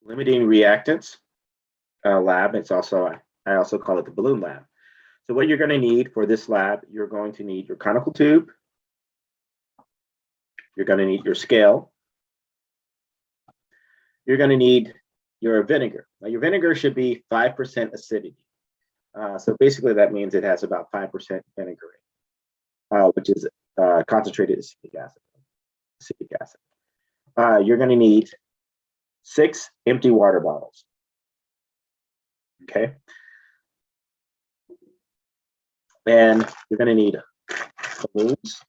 limiting reactants lab. I also call it the balloon lab. So what you're going to need for this lab, you're going to need your conical tube. You're going to need your scale. You're going to need your vinegar. Now your vinegar should be 5% acidity. So basically that means it has about 5% vinegar, which is concentrated acetic acid. You're going to need 6 empty water bottles. Okay. And you're going to need balloons.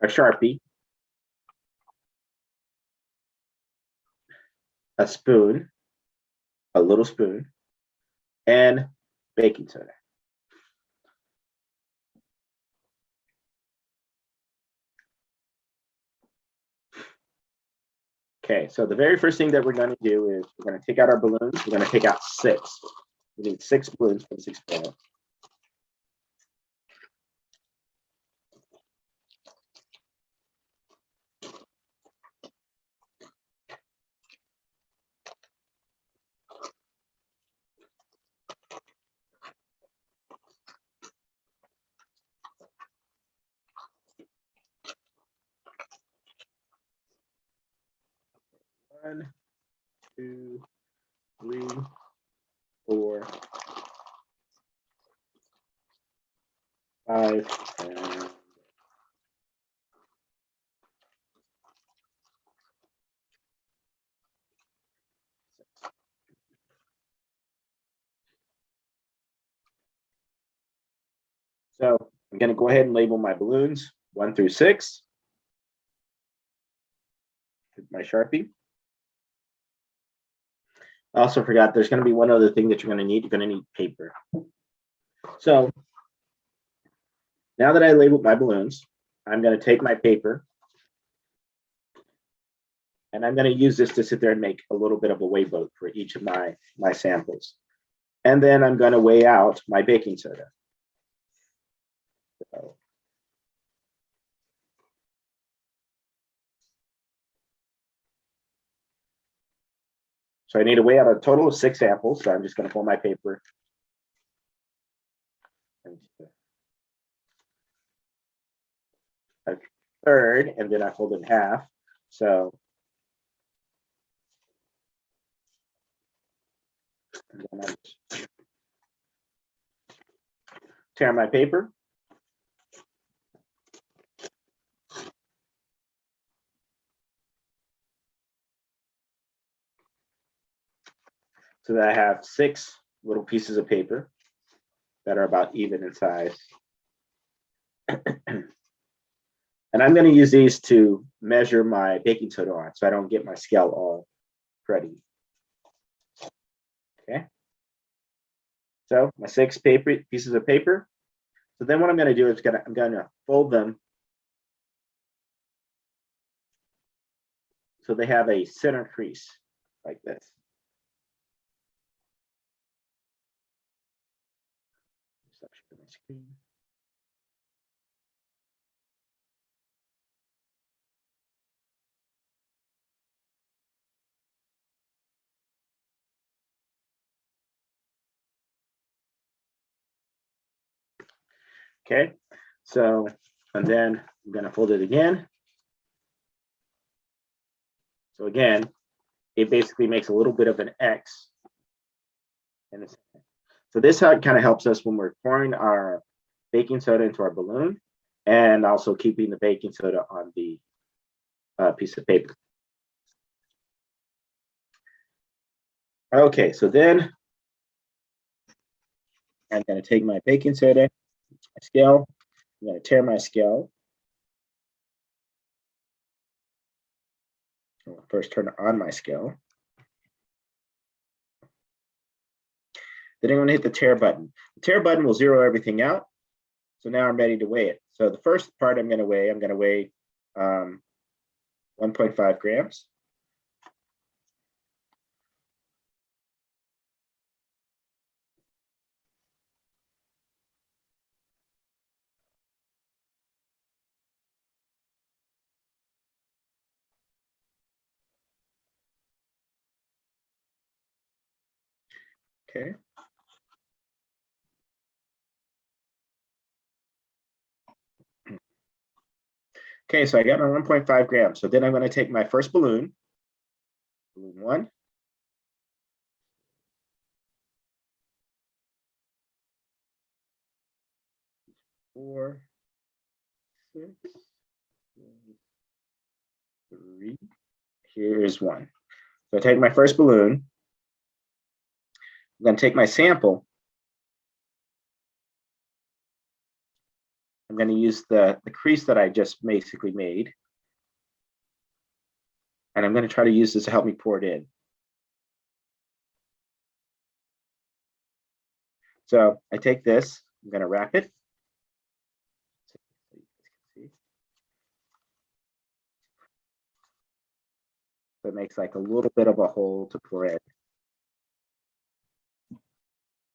A Sharpie. A spoon. A little spoon. And baking soda. Okay, so the very first thing that we're going to do is we're going to take out our balloons. We're going to take out 6. We need 6 balloons for this experiment. One, 2, 3, 4, 5, and so I'm going to go ahead and label my balloons 1 through 6 with my Sharpie. I also forgot there's going to be one other thing that you're going to need. You're going to need paper. So now that I labeled my balloons, I'm going to take my paper and I'm going to use this to sit there and make a little bit of a weigh boat for each of my samples. And then I'm going to weigh out my baking soda. So I need to weigh out a total of 6 samples. So I'm just going to fold my paper. A third, and then I fold it in half. So and then I just tear my paper. So that I have 6 little pieces of paper that are about even in size. And I'm going to use these to measure my baking soda on so I don't get my scale all cruddy. Okay. So my 6 pieces of paper. So then what I'm going to do is I'm going to fold them so they have a center crease like this. Okay, so, and then I'm going to fold it again. So again, it basically makes a little bit of an X. So this kind of helps us when we're pouring our baking soda into our balloon and also keeping the baking soda on the piece of paper. Okay, so then I'm going to take my baking soda, my scale. I'm going to tear my scale. I'll first turn on my scale. Then I'm going to hit the tear button. The tear button will zero everything out. So now I'm ready to weigh it. So the first part I'm going to weigh 1.5 grams. Okay. Okay, so I got my 1.5 grams. So then I'm going to take my first balloon, balloon 1. Four, 6, 3. Here's 1. So I take my first balloon. I'm going to take my sample. I'm going to use the crease that I just basically made. And I'm going to try to use this to help me pour it in. So I take this, I'm going to wrap it. So it makes like a little bit of a hole to pour in.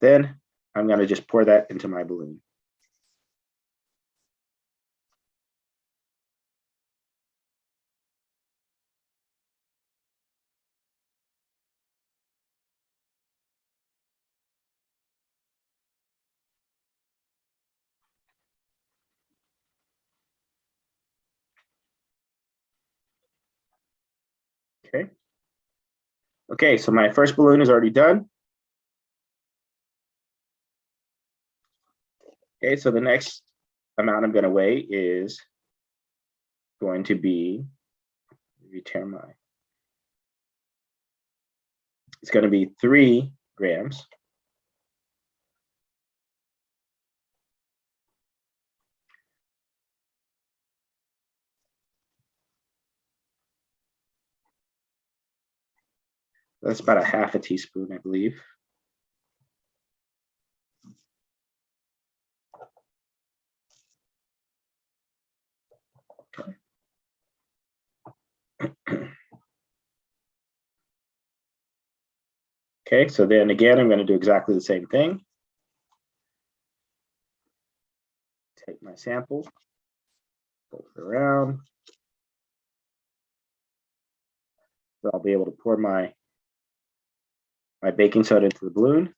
Then I'm going to just pour that into my balloon. Okay. Okay, so my first balloon is already done. Okay, so the next amount I'm going to weigh is going to be, it's going to be 3 grams. That's about a half a teaspoon, I believe. Okay, so then again, I'm going to do exactly the same thing. Take my sample, fold it around. So I'll be able to pour my baking soda into the balloon.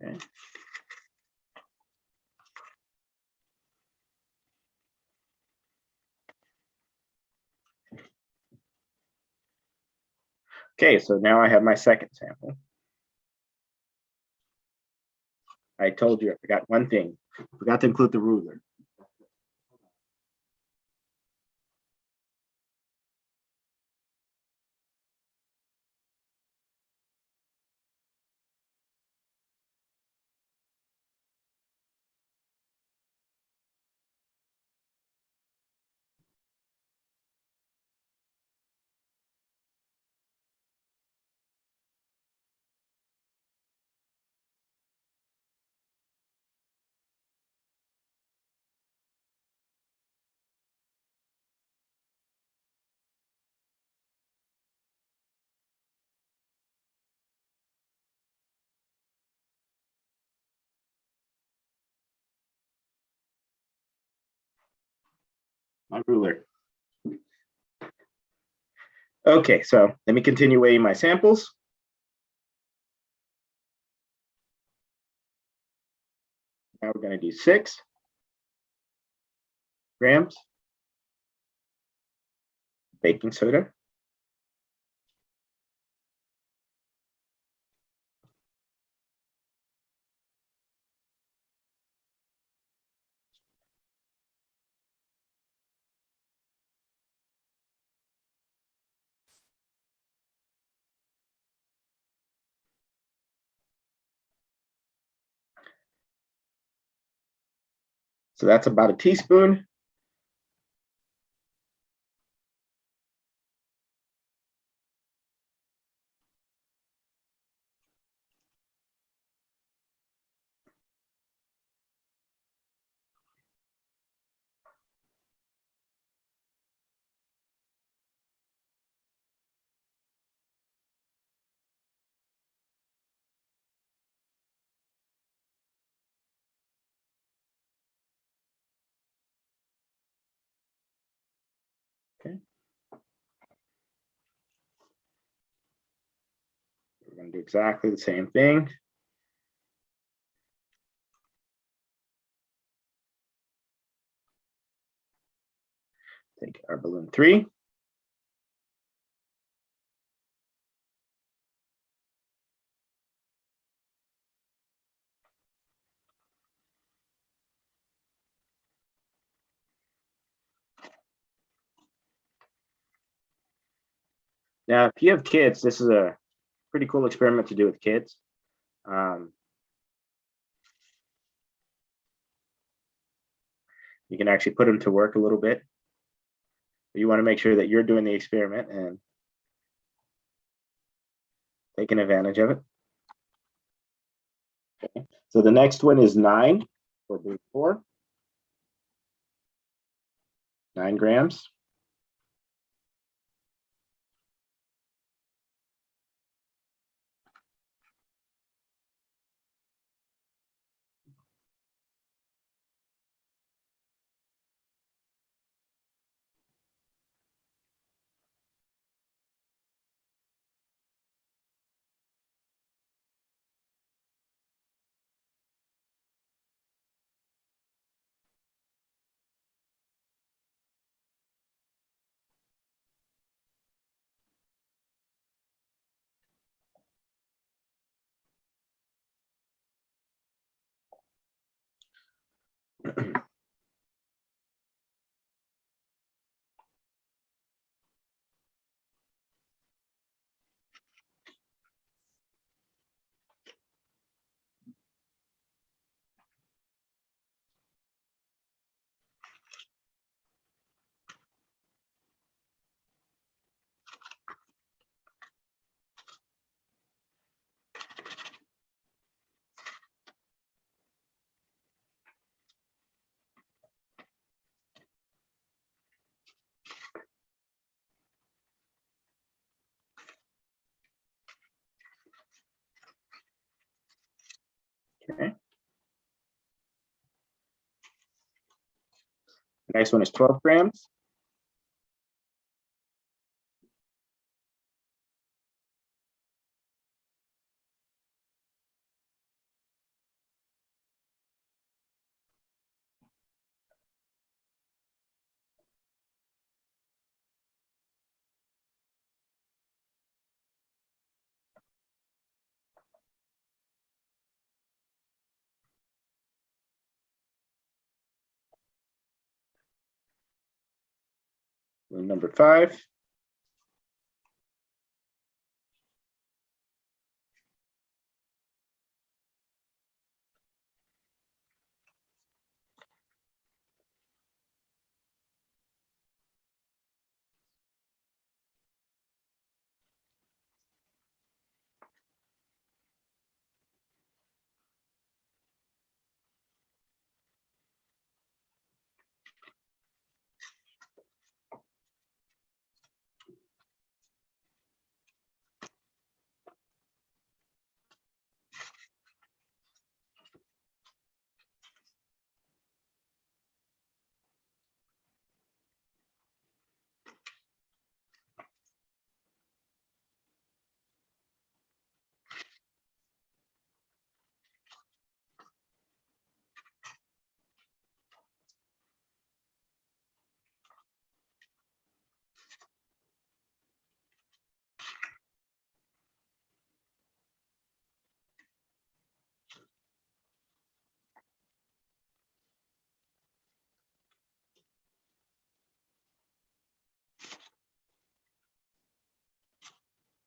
Okay. Okay, so now I have my second sample. I told you I forgot one thing. Forgot to include the ruler. My ruler. Okay, so let me continue weighing my samples. Now we're going to do 6 grams baking soda. So that's about a teaspoon. Okay. We're going to do exactly the same thing. Take our balloon 3. Now, if you have kids, this is a pretty cool experiment to do with kids. You can actually put them to work a little bit. But you want to make sure that you're doing the experiment and taking advantage of it. Okay. So the next one is 9 for balloon 4. 9 grams. Okay. The next one is 12 grams. Balloon number 5.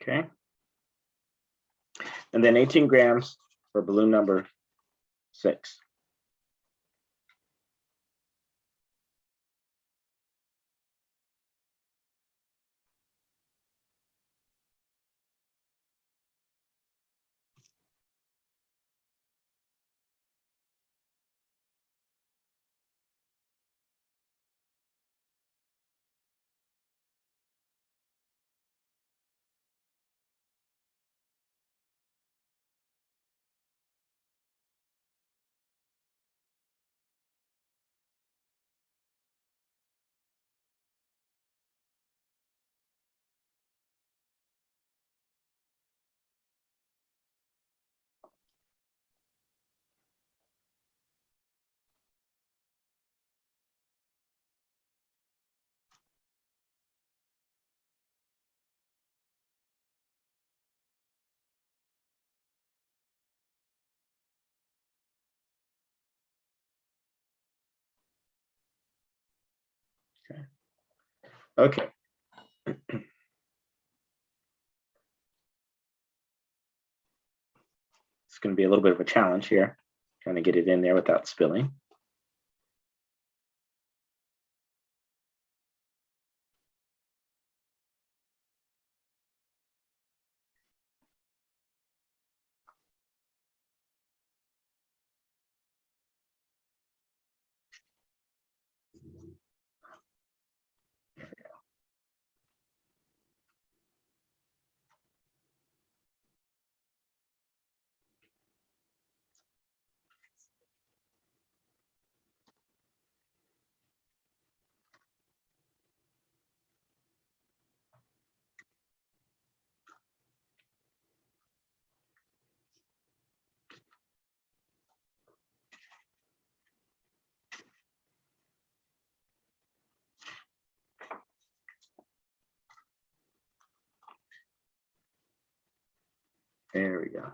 Okay. And then 18 grams for balloon number 6. Okay. It's going to be a little bit of a challenge here, trying to get it in there without spilling. There we go.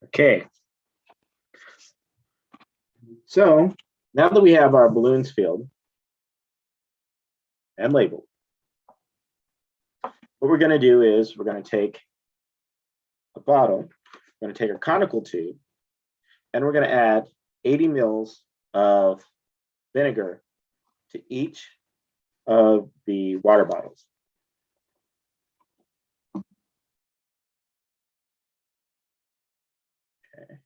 Okay. So now that we have our balloons filled and labeled, what we're going to do is we're going to take a bottle, we're going to take a conical tube, and we're going to add 80 mils of vinegar to each of the water bottles. Okay.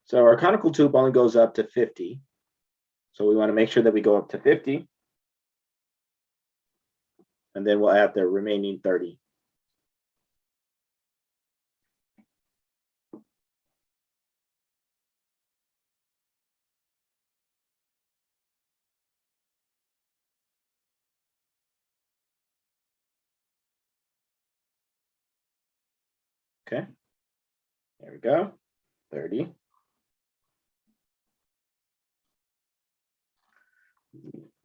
So our conical tube only goes up to 50. So we want to make sure that we go up to 50. And then we'll add the remaining 30. Okay, there we go, 30.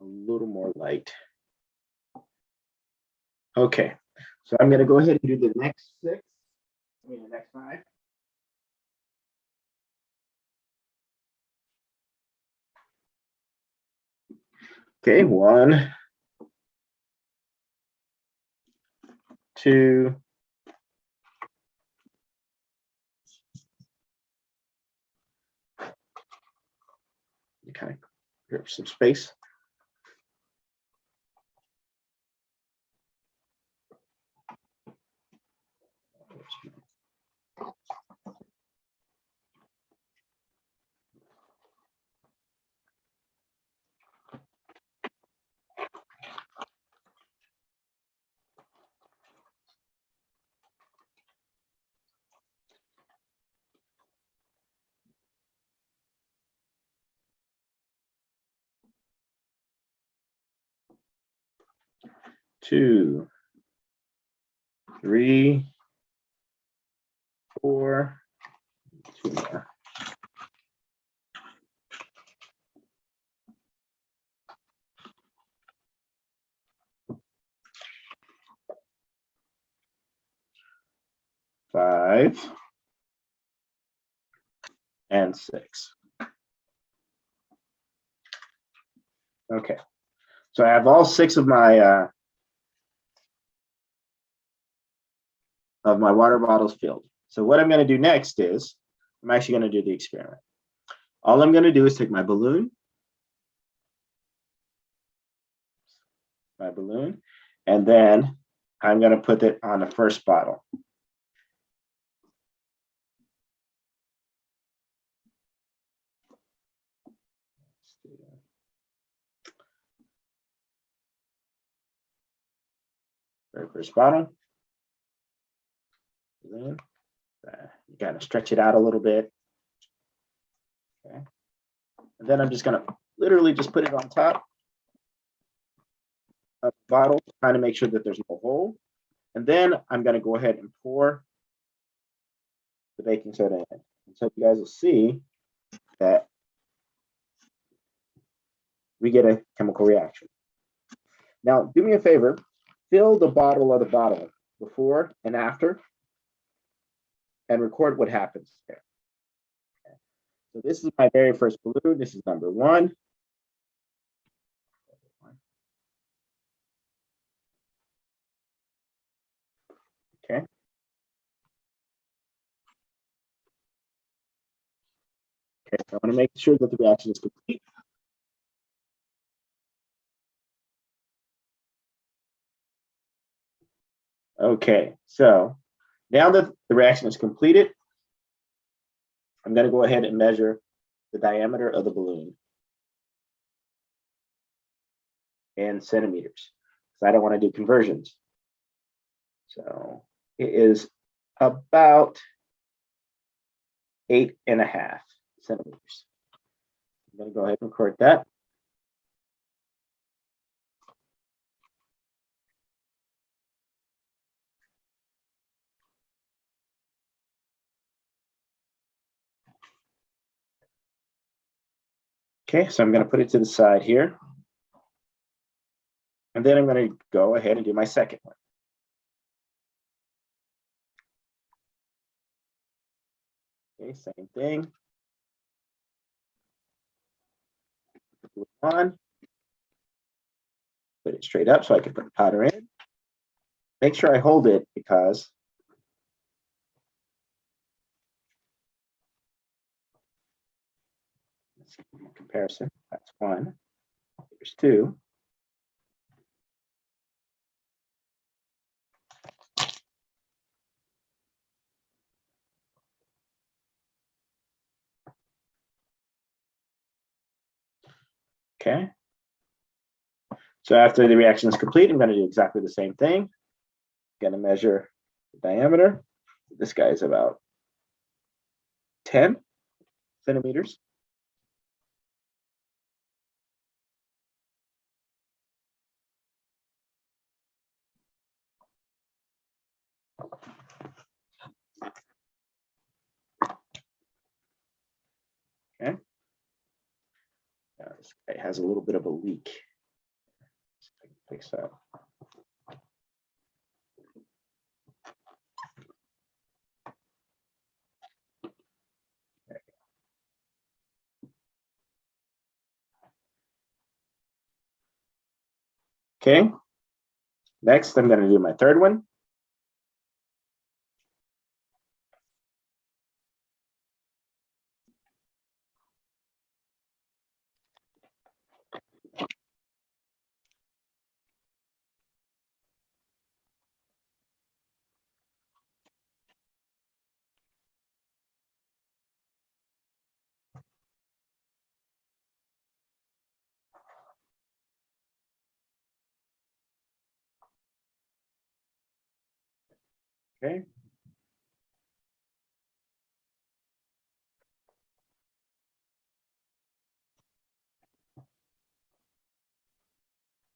A little more light. Okay, so I'm going to go ahead and do the next 6, I mean the next 5. Okay, 1, 2, 3. Kind of grab some space. 2, 3, 4, 2 more. 5 and 6. Okay, so I have all 6 of my water bottles filled. So what I'm going to do next is I'm actually going to do the experiment. All I'm going to do is take my balloon, and then I'm going to put it on the first bottle. Very first bottle. You got to stretch it out a little bit. Okay. And then I'm just going to literally just put it on top of the bottle, trying to make sure that there's no hole. And then I'm going to go ahead and pour the baking soda in. And so you guys will see that we get a chemical reaction. Now, do me a favor, fill the bottle of the bottle before and after, and record what happens there. Okay. So this is my very first balloon. This is number 1. Okay. Okay, so I want to make sure that the reaction is complete. Okay, so now that the reaction is completed, I'm going to go ahead and measure the diameter of the balloon in centimeters, because I don't want to do conversions. So it is about 8.5 centimeters. I'm going to go ahead and record that. Okay, so I'm going to put it to the side here. And then I'm going to go ahead and do my second one. Okay, same thing. Put it on. Put it straight up so I can put the powder in. Make sure I hold it because let's see, comparison. That's 1. Here's 2. Okay. So after the reaction is complete, I'm going to do exactly the same thing. I'm going to measure the diameter. This guy is about 10 centimeters. Okay. Now this guy has a little bit of a leak. So I can fix that. Okay. Next, I'm going to do my third one. Okay.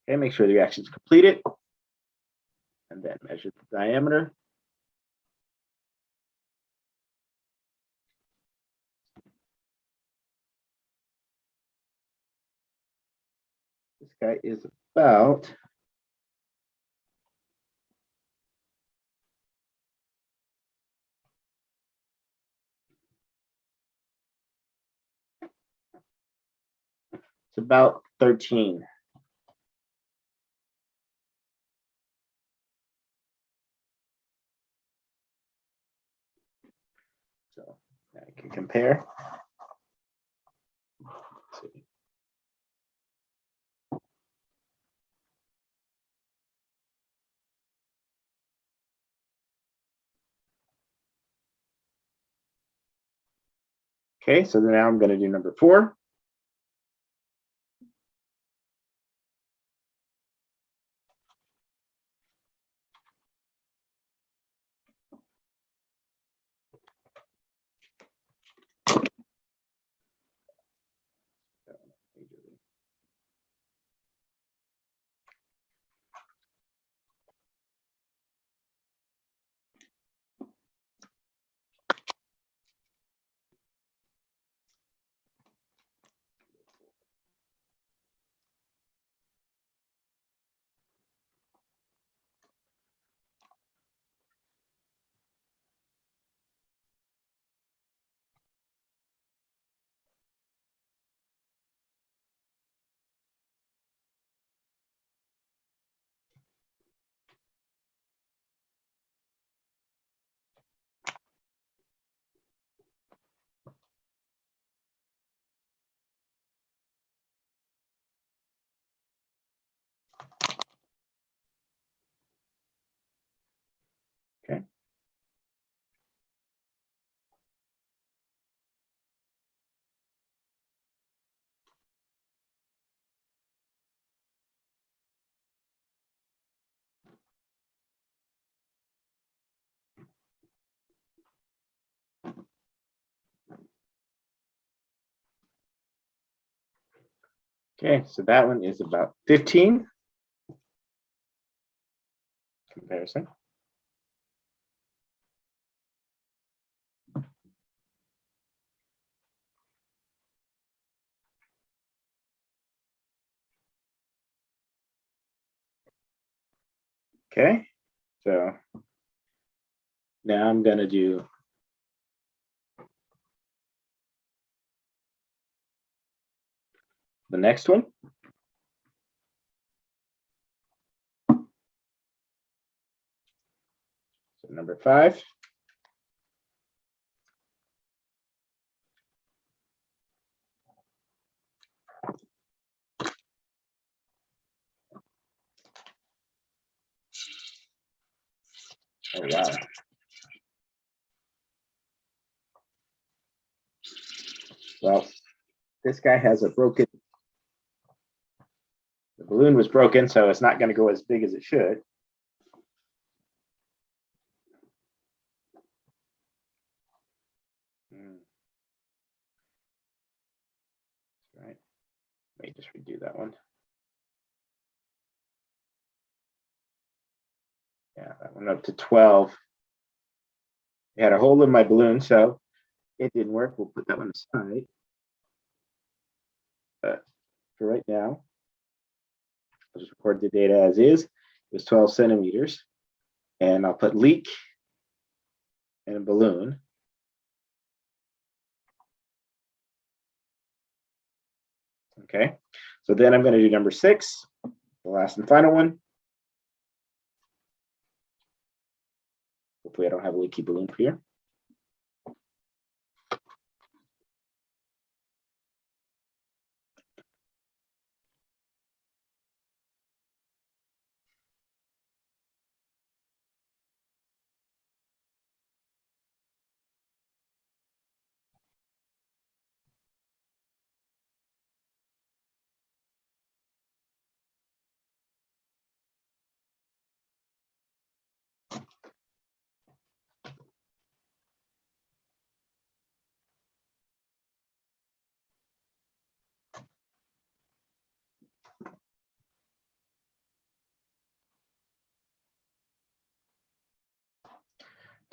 Okay, make sure the reaction is completed. And then measure the diameter. This guy is about 13. So now I can compare. Let's see. Okay, so now I'm going to do number 4. Okay, so that one is about 15. Comparison. Okay, so now I'm going to do the next one. So number 5. Oh, wow. Well, this guy has a broken, the balloon was broken, so it's not going to go as big as it should. Right. Let me just redo that one. Yeah, that went up to 12. It had a hole in my balloon, so it didn't work. We'll put that one aside. But for right now, I'll just record the data as is. It was 12 centimeters. And I'll put leak and a balloon. Okay, so then I'm going to do number 6, the last and final one. Hopefully I don't have a leaky balloon here.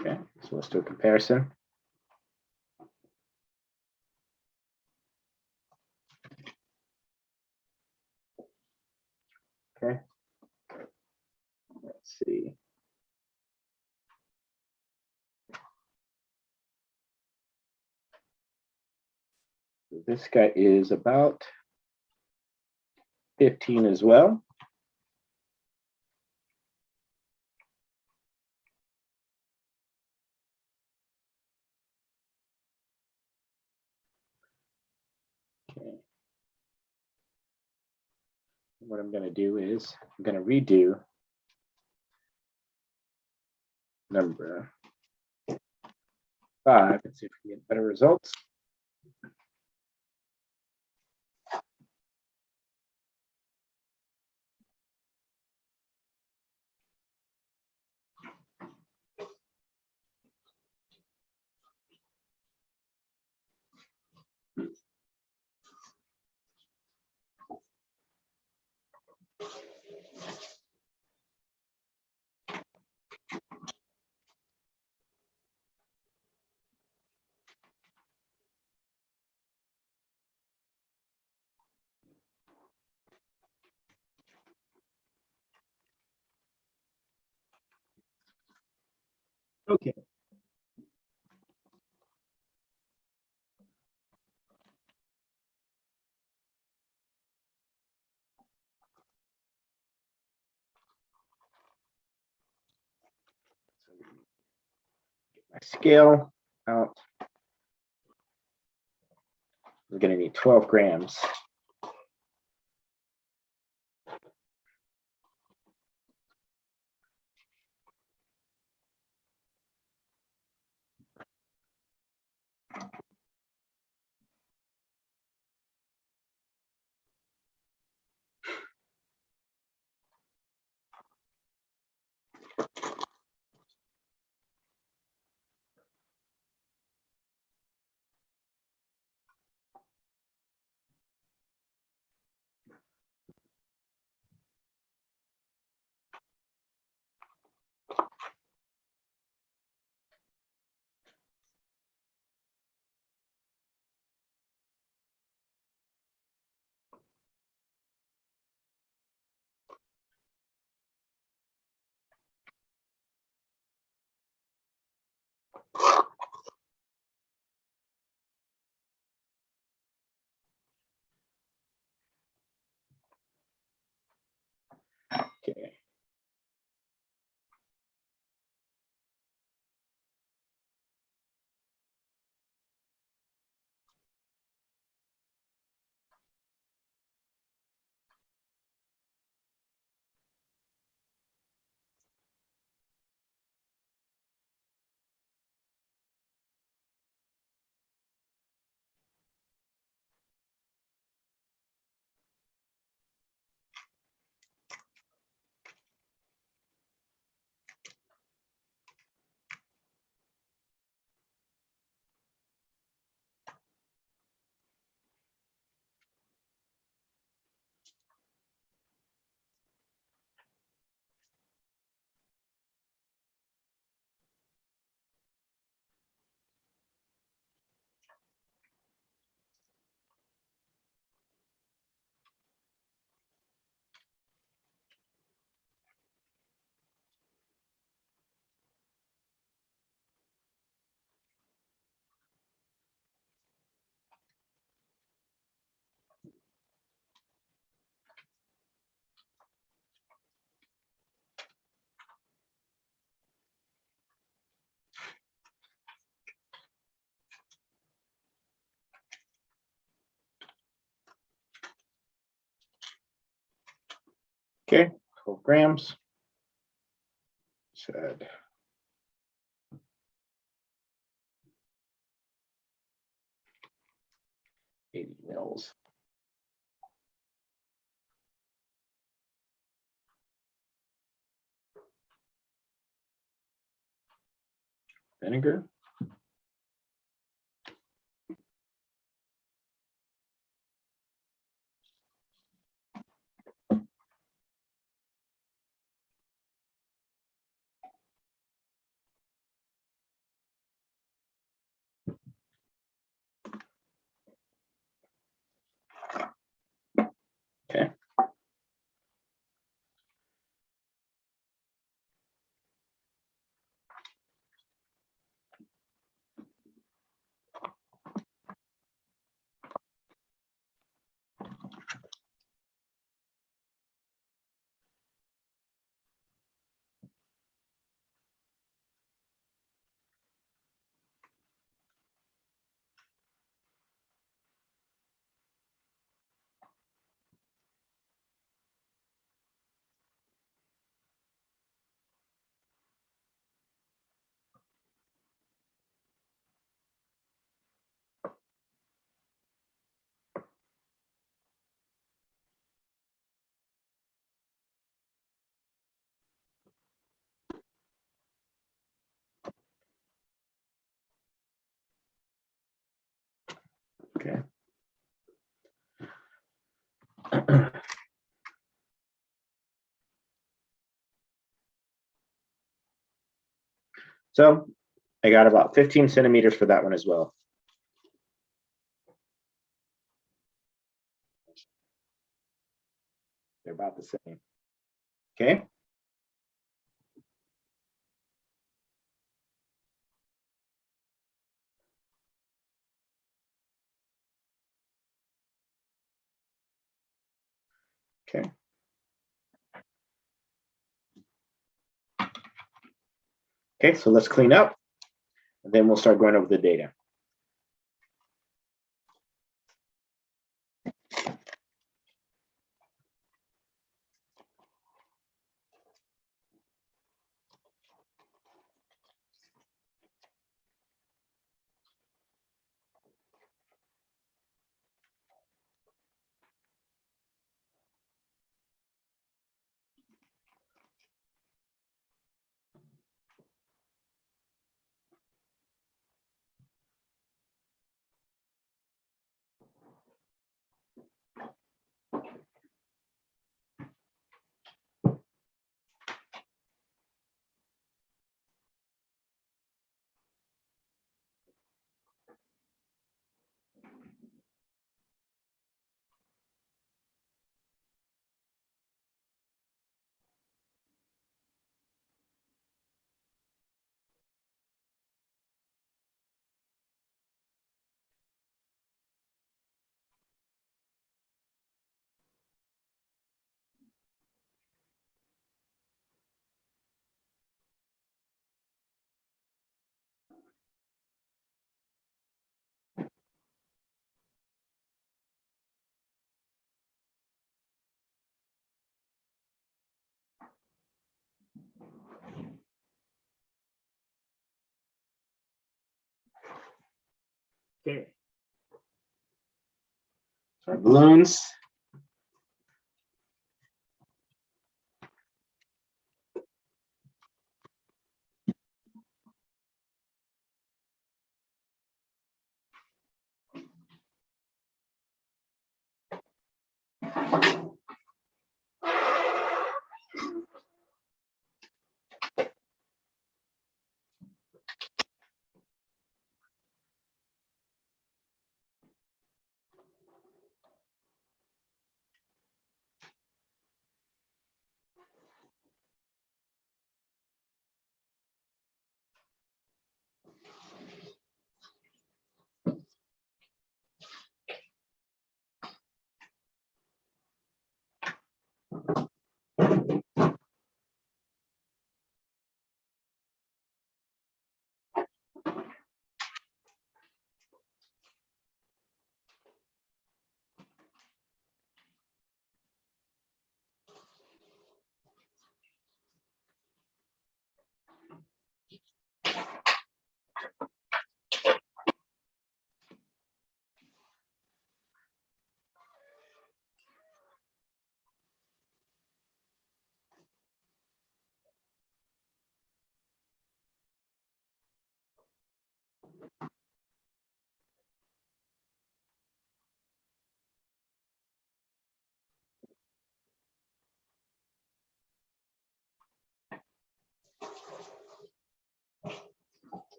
Okay, so let's do a comparison. Okay, let's see. So this guy is about 15 as well. Okay. What I'm going to do is I'm going to redo number 5 and see if we can get better results. Okay. So get my scale out. We're going to need 12 grams. Okay, 12 grams. Said 80 mils. Vinegar. Okay. Okay. So I got about 15 centimeters for that one as well. They're about the same. Okay. Okay. Okay, so let's clean up, and then we'll start going over the data. Okay. So our balloons.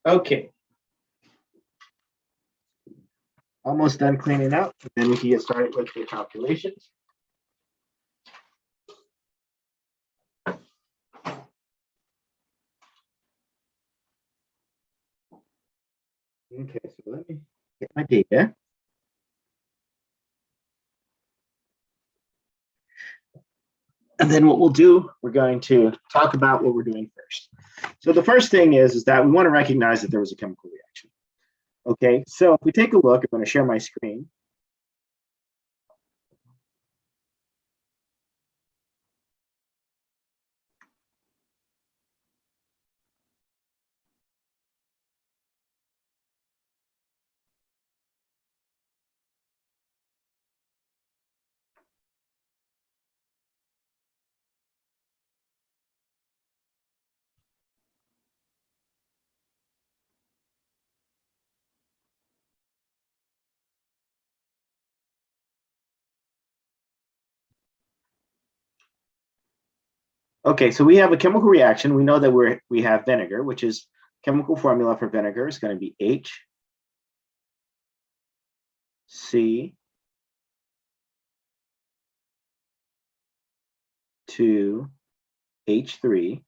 Okay. Almost done cleaning up. Then we can get started with the calculations. Okay, so let me get my data. And then what we'll do, we're going to talk about what we're doing first. So the first thing is that we want to recognize that there was a chemical reaction. Okay, so if we take a look, I'm going to share my screen. Okay, so we have a chemical reaction. We know that we have vinegar, which is chemical formula for vinegar is going to be H, C, 2, H3,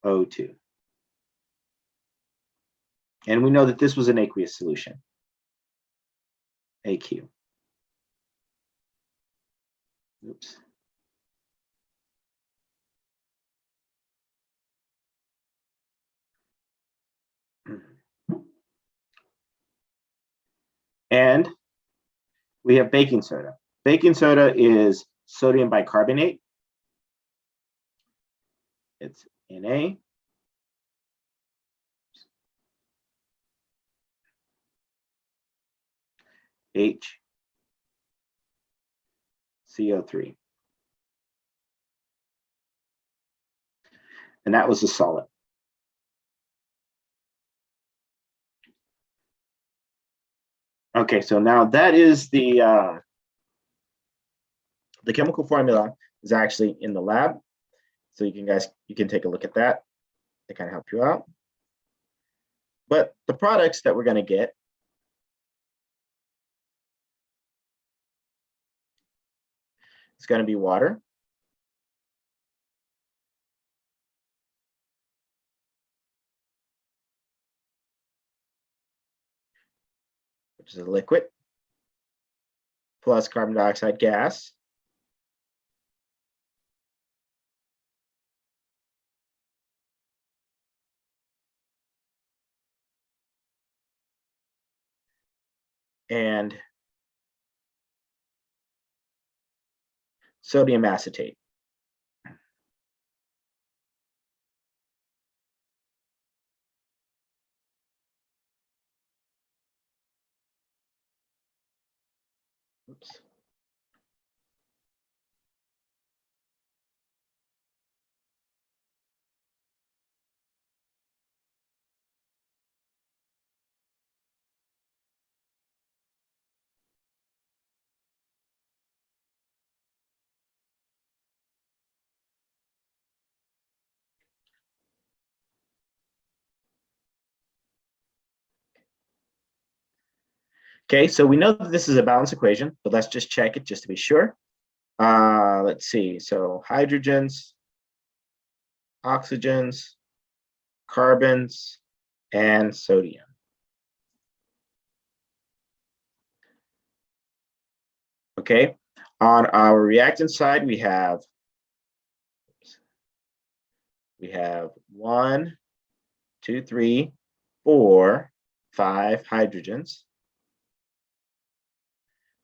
O2. And we know that this was an aqueous solution, AQ. Oops. And we have baking soda. Baking soda is sodium bicarbonate. It's Na. H, CO3. And that was a solid. Okay, so now that is the chemical formula is actually in the lab. So you can take a look at that to kind of help you out. But the products that we're going to get is going to be water, which is a liquid, plus carbon dioxide gas, and sodium acetate. Oops. Okay, so we know that this is a balanced equation, but let's just check it just to be sure. Let's see, so hydrogens, oxygens, carbons, and sodium. Okay, on our reactant side, we have 1, 2, 3, 4, 5 hydrogens.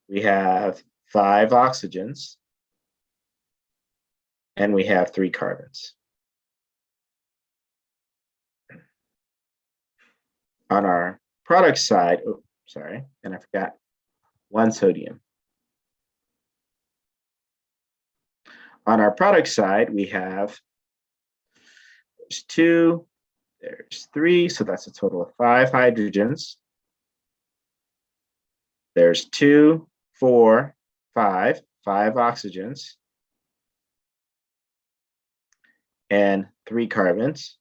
We have 5 oxygens, and we have 3 carbons. On our product side, oh, sorry, and I forgot 1 sodium. On our product side, we have there's 2, there's 3, so that's a total of 5 hydrogens. There's 2, 4, 5 oxygens. and 3 carbons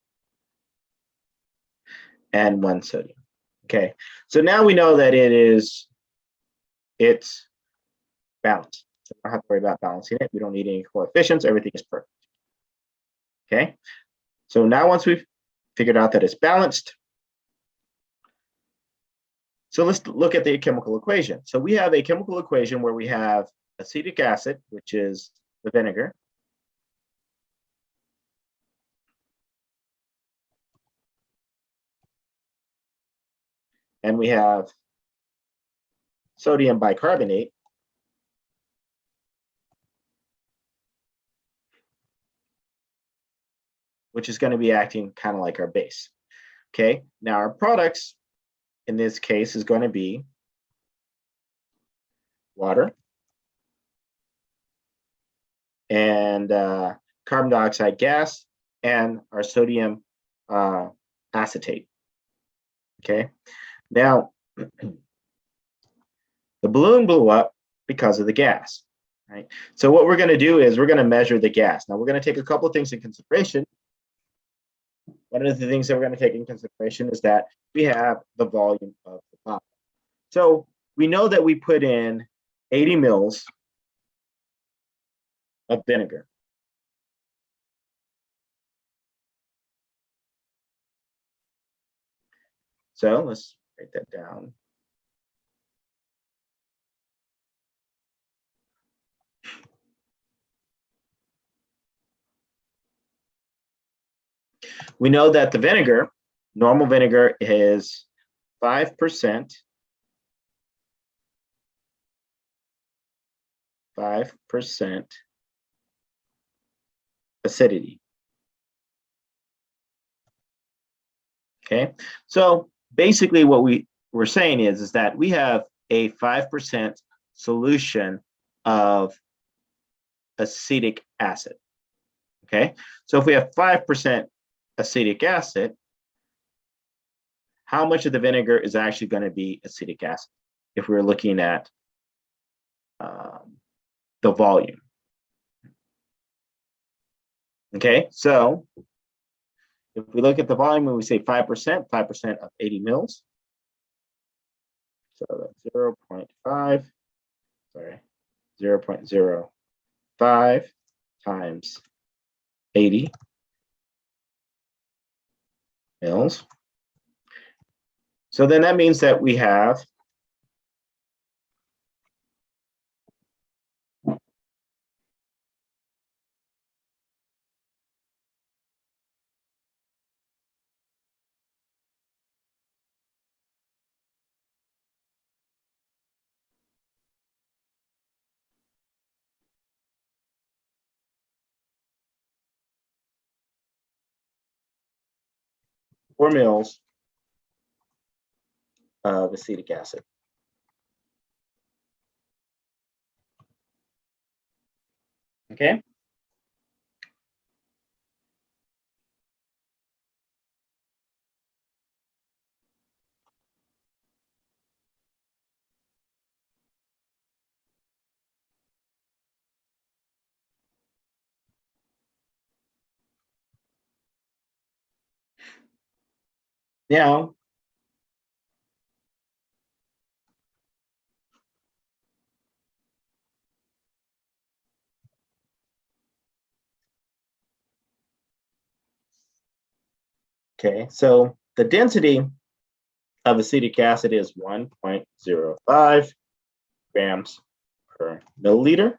and 1 sodium. Okay, so now we know that it's balanced. So we don't have to worry about balancing it. We don't need any coefficients. Everything is perfect. Okay, so now once we've figured out that it's balanced, so let's look at the chemical equation. So we have a chemical equation where we have acetic acid, which is the vinegar, and we have sodium bicarbonate, which is going to be acting kind of like our base. Okay, now our products in this case is going to be water and carbon dioxide gas and our sodium acetate. Okay, now the balloon blew up because of the gas, right? So what we're going to do is we're going to measure the gas. Now we're going to take a couple of things in consideration. One of the things that we're going to take in consideration is that we have the volume of the bottle. So we know that we put in 80 mils of vinegar. So let's write that down. We know that the vinegar, normal vinegar, is 5%, 5% acidity. Okay, so basically what we're saying is that we have a 5% solution of acetic acid. Okay, so if we have 5% acetic acid, how much of the vinegar is actually going to be acetic acid if we're looking at the volume? Okay, so if we look at the volume and we say 5%, 5% of 80 mils, so that's 0.5, sorry, 0.05 times 80 mils. So then that means that we have 4 mils of acetic acid. Okay. Now, okay, so the density of acetic acid is 1.05 grams per milliliter.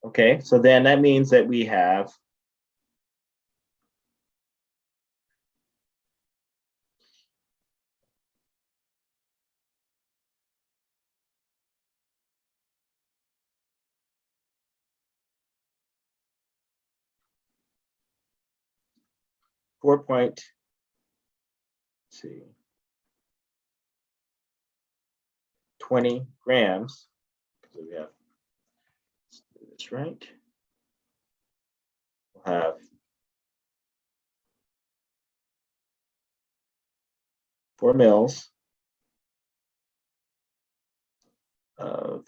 Okay, so then that means that we have 20 grams. So we have, let's do this right. we'll have 4 mils of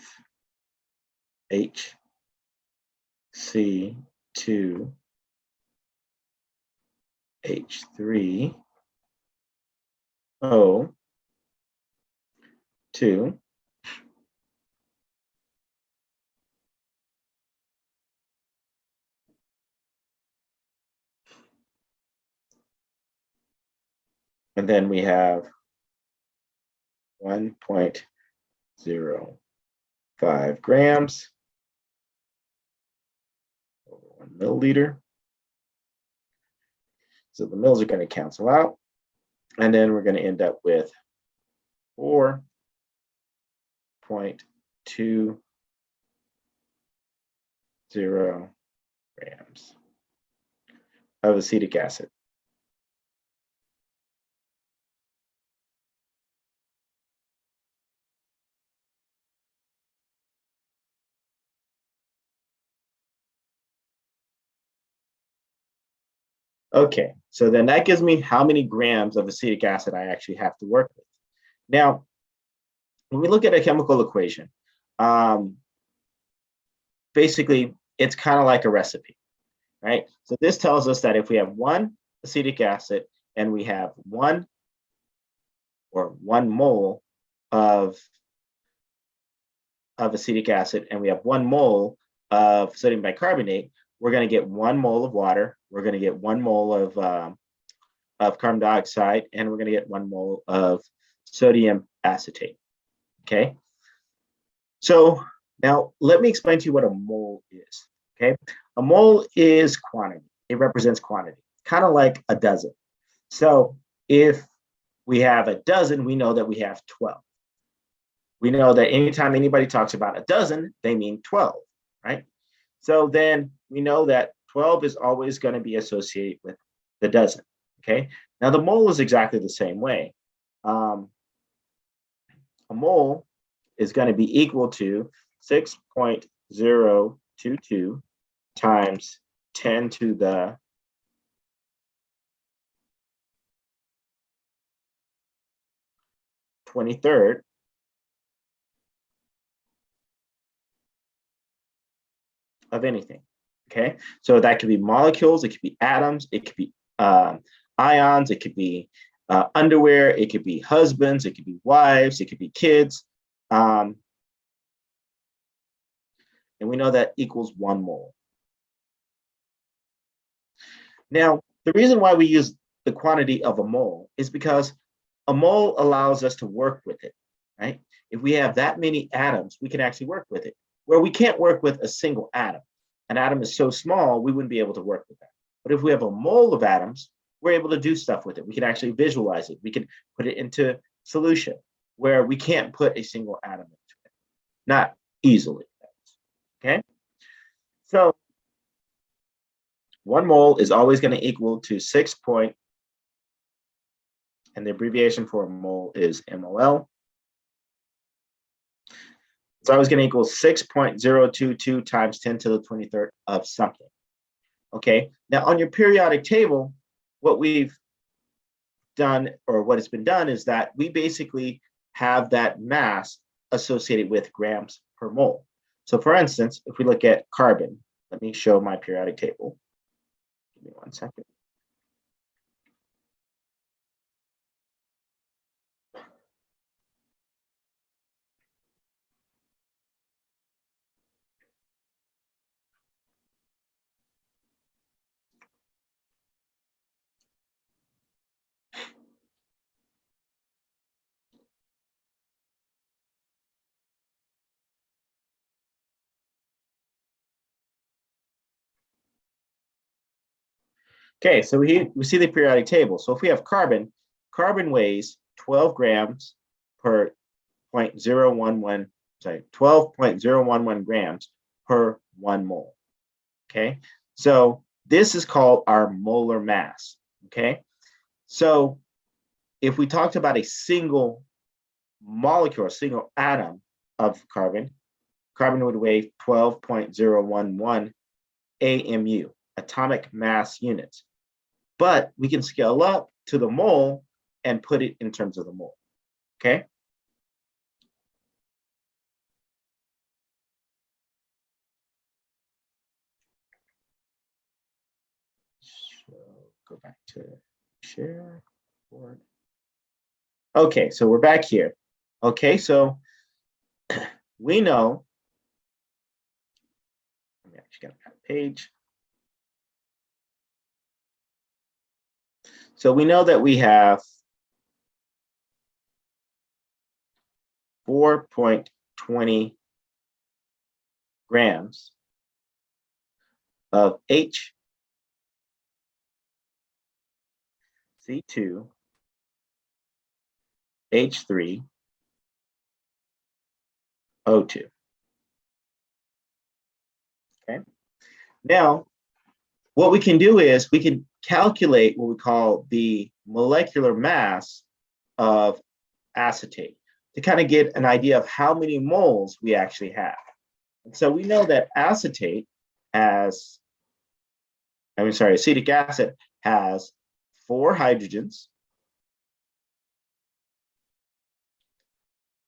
HC2H3O2, and then we have 1.05 grams over 1 milliliter. So the mils are going to cancel out, and then we're going to end up with 4.20 grams of acetic acid. Okay, so then that gives me how many grams of acetic acid I actually have to work with. Now, when we look at a chemical equation, basically, it's kind of like a recipe, right? So this tells us that if we have 1 acetic acid and we have 1 mole of acetic acid and we have 1 mole of sodium bicarbonate, we're going to get 1 mole of water, we're going to get 1 mole of carbon dioxide, and we're going to get 1 mole of sodium acetate. Okay. So now let me explain to you what a mole is. Okay. A mole is quantity. It represents quantity, kind of like a dozen. So if we have a dozen, we know that we have 12. We know that anytime anybody talks about a dozen, they mean 12, right? So then we know that 12 is always going to be associated with the dozen, okay? Now the mole is exactly the same way. A mole is going to be equal to 6.022 times 10 to the 23rd of anything. Okay, so that could be molecules, it could be atoms, it could be ions, it could be underwear, it could be husbands, it could be wives, it could be kids. And we know that equals 1 mole. Now, the reason why we use the quantity of a mole is because a mole allows us to work with it, right? If we have that many atoms, we can actually work with it, where we can't work with a single atom. An atom is so small, we wouldn't be able to work with that. But if we have a mole of atoms, we're able to do stuff with it. We can actually visualize it. We can put it into solution where we can't put a single atom into it, not easily. Okay, so 1 mole is always going to equal to 6 point, and the abbreviation for a mole is MOL. It's always going to equal 6.022 times 10 to the 23rd of something. Okay, now on your periodic table, what we've done, or what has been done, is that we basically have that mass associated with grams per mole. So for instance, if we look at carbon, let me show my periodic table. Give me 1 second. Okay, so we see the periodic table. So if we have carbon, carbon weighs 12 grams per 0.011, sorry, 12.011 grams per 1 mole. Okay, so this is called our molar mass. Okay, so if we talked about a single molecule, a single atom of carbon, carbon would weigh 12.011 AMU. atomic mass units. But we can scale up to the mole and put it in terms of the mole, okay? So go back to share board. Okay, so we're back here. Okay, so we know, let me actually get that page. So we know that we have 4.20 grams of HC2, H3, O2. Okay. Now, what we can do is we can calculate what we call the molecular mass of acetate to kind of get an idea of how many moles we actually have. And so we know that acetic acid has 4 hydrogens.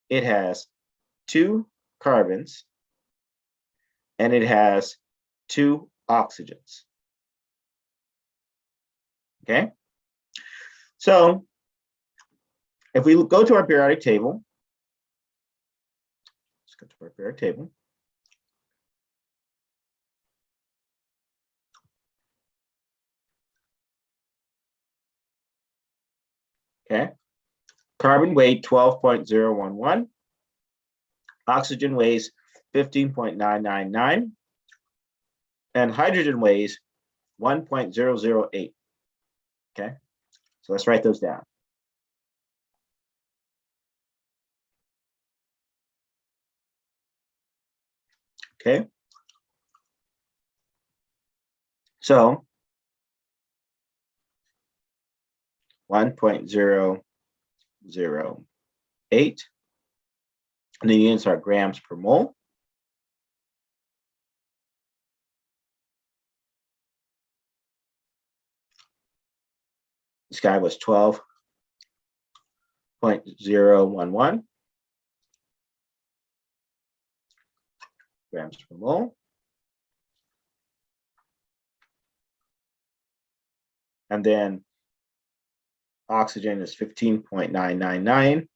It has 2 carbons, and it has 2 oxygens. Okay, so if we go to our periodic table, let's go to our periodic table. Okay, carbon weight 12.011, oxygen weighs 15.999, and hydrogen weighs 1.008. Okay, so let's write those down. Okay, so 1.008, and the units are grams per mole. This guy was 12.011 grams per mole. And then oxygen is 15.999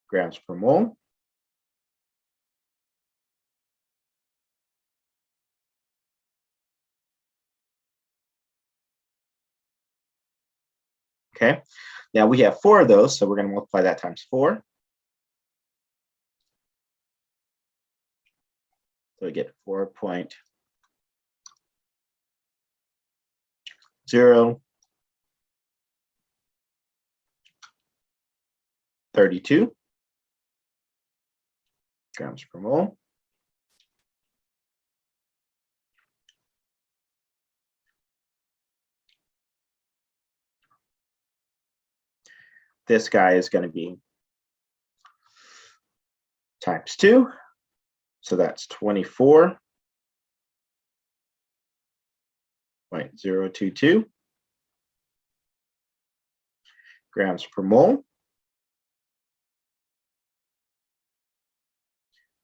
grams per mole. Okay, now we have 4 of those, so we're going to multiply that times 4. So we get 4.032 grams per mole. This guy is going to be times 2. So that's 24.022 grams per mole.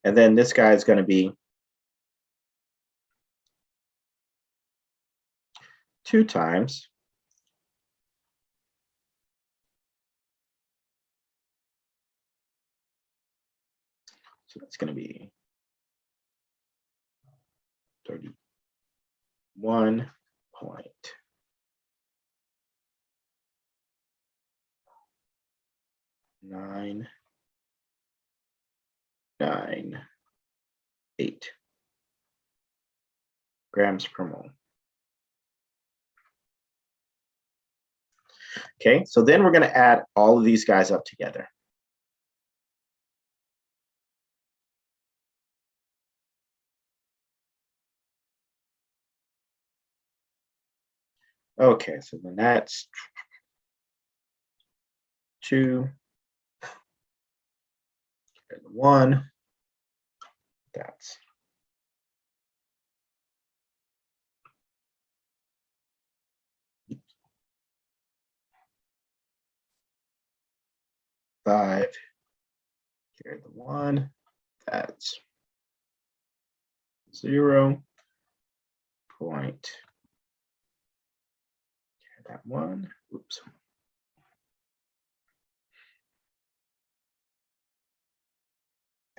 And then this guy is going to be 2 times so that's going to be 31.998 grams per mole. Okay, so then we're going to add all of these guys up together. Okay, so then that's 2, 1, That's five, carry the one, that's 0.0, carry that one, oops.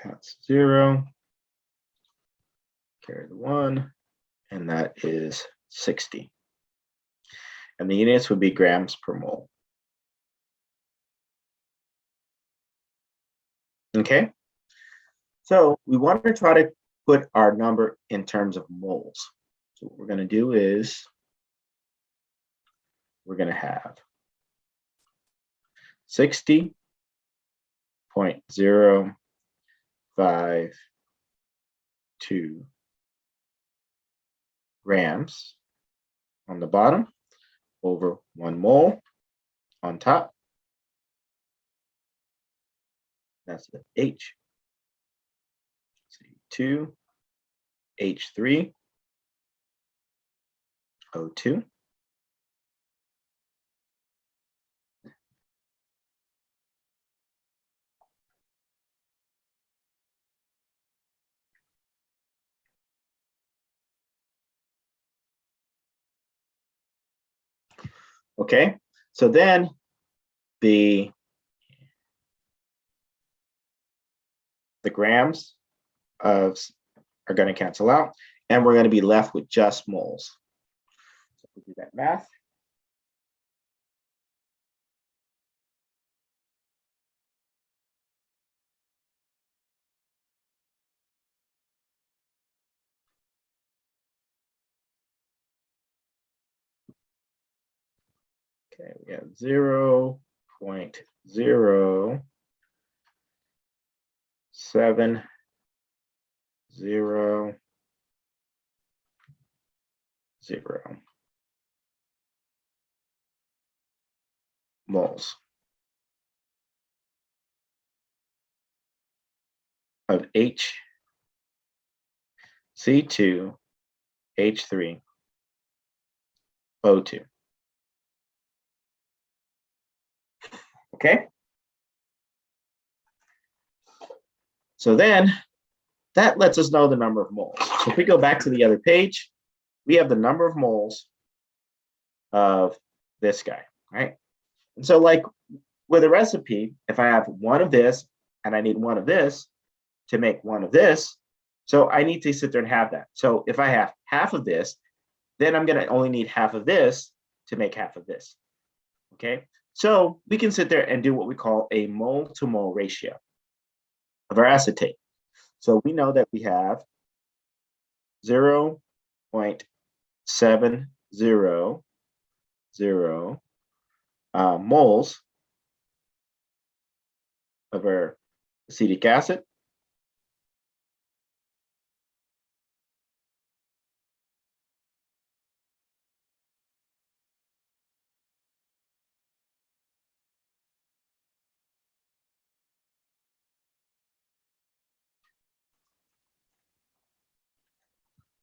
That's 0, carry the one, and that is 60. And the units would be grams per mole. Okay, so we want to try to put our number in terms of moles. So what we're going to do is we're going to have 60.052 grams on the bottom over 1 mole on top. That's the H. C2, H3, O2. Okay, so then the grams of are going to cancel out, and we're going to be left with just moles. So we do that math. Okay, we have 0.0700 moles of HC2, H3, O2. Okay. So then that lets us know the number of moles. So if we go back to the other page, we have the number of moles of this guy, right? And so like with a recipe, if I have one of this and I need one of this to make one of this, so I need to sit there and have that. So if I have half of this, then I'm going to only need half of this to make half of this. Okay, so we can sit there and do what we call a mole to mole ratio of our acetate. So we know that we have 0.700 moles of our acetic acid.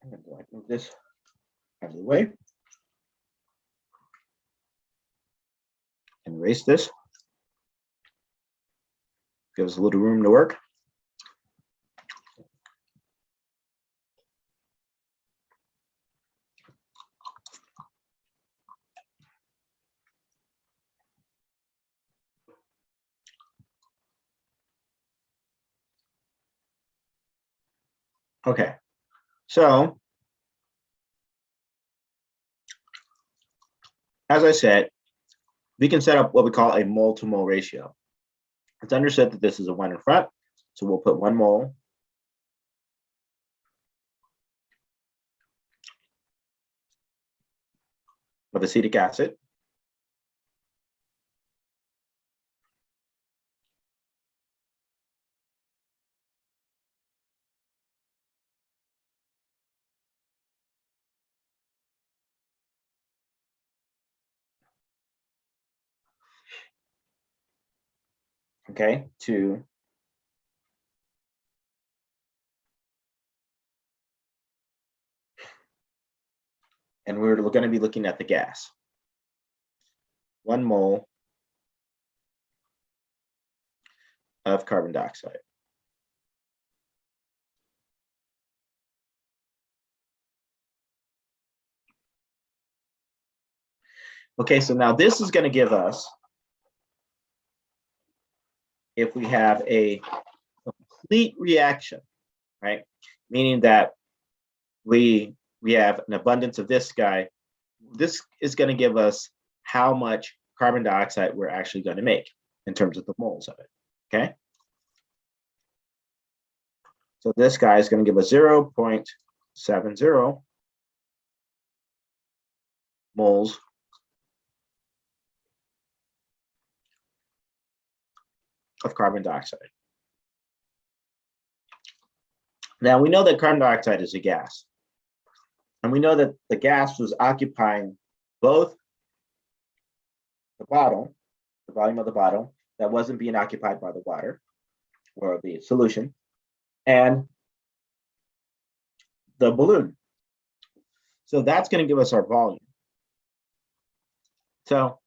I'm going to move this out of the way and erase this. Gives us a little room to work. Okay, so as I said, we can set up what we call a mole to mole ratio. It's understood that this is a 1 in front, so we'll put 1 mole of acetic acid. Okay, to and we're going to be looking at the gas. 1 mole of carbon dioxide. Okay, so now this is going to give us, if we have a complete reaction, right? Meaning that we have an abundance of this guy. This is going to give us how much carbon dioxide we're actually going to make in terms of the moles of it, okay? So this guy is going to give us 0.70 moles of carbon dioxide. Now we know that carbon dioxide is a gas. And we know that the gas was occupying both the bottle, the volume of the bottle, that wasn't being occupied by the water or the solution, and the balloon. So that's going to give us our volume. So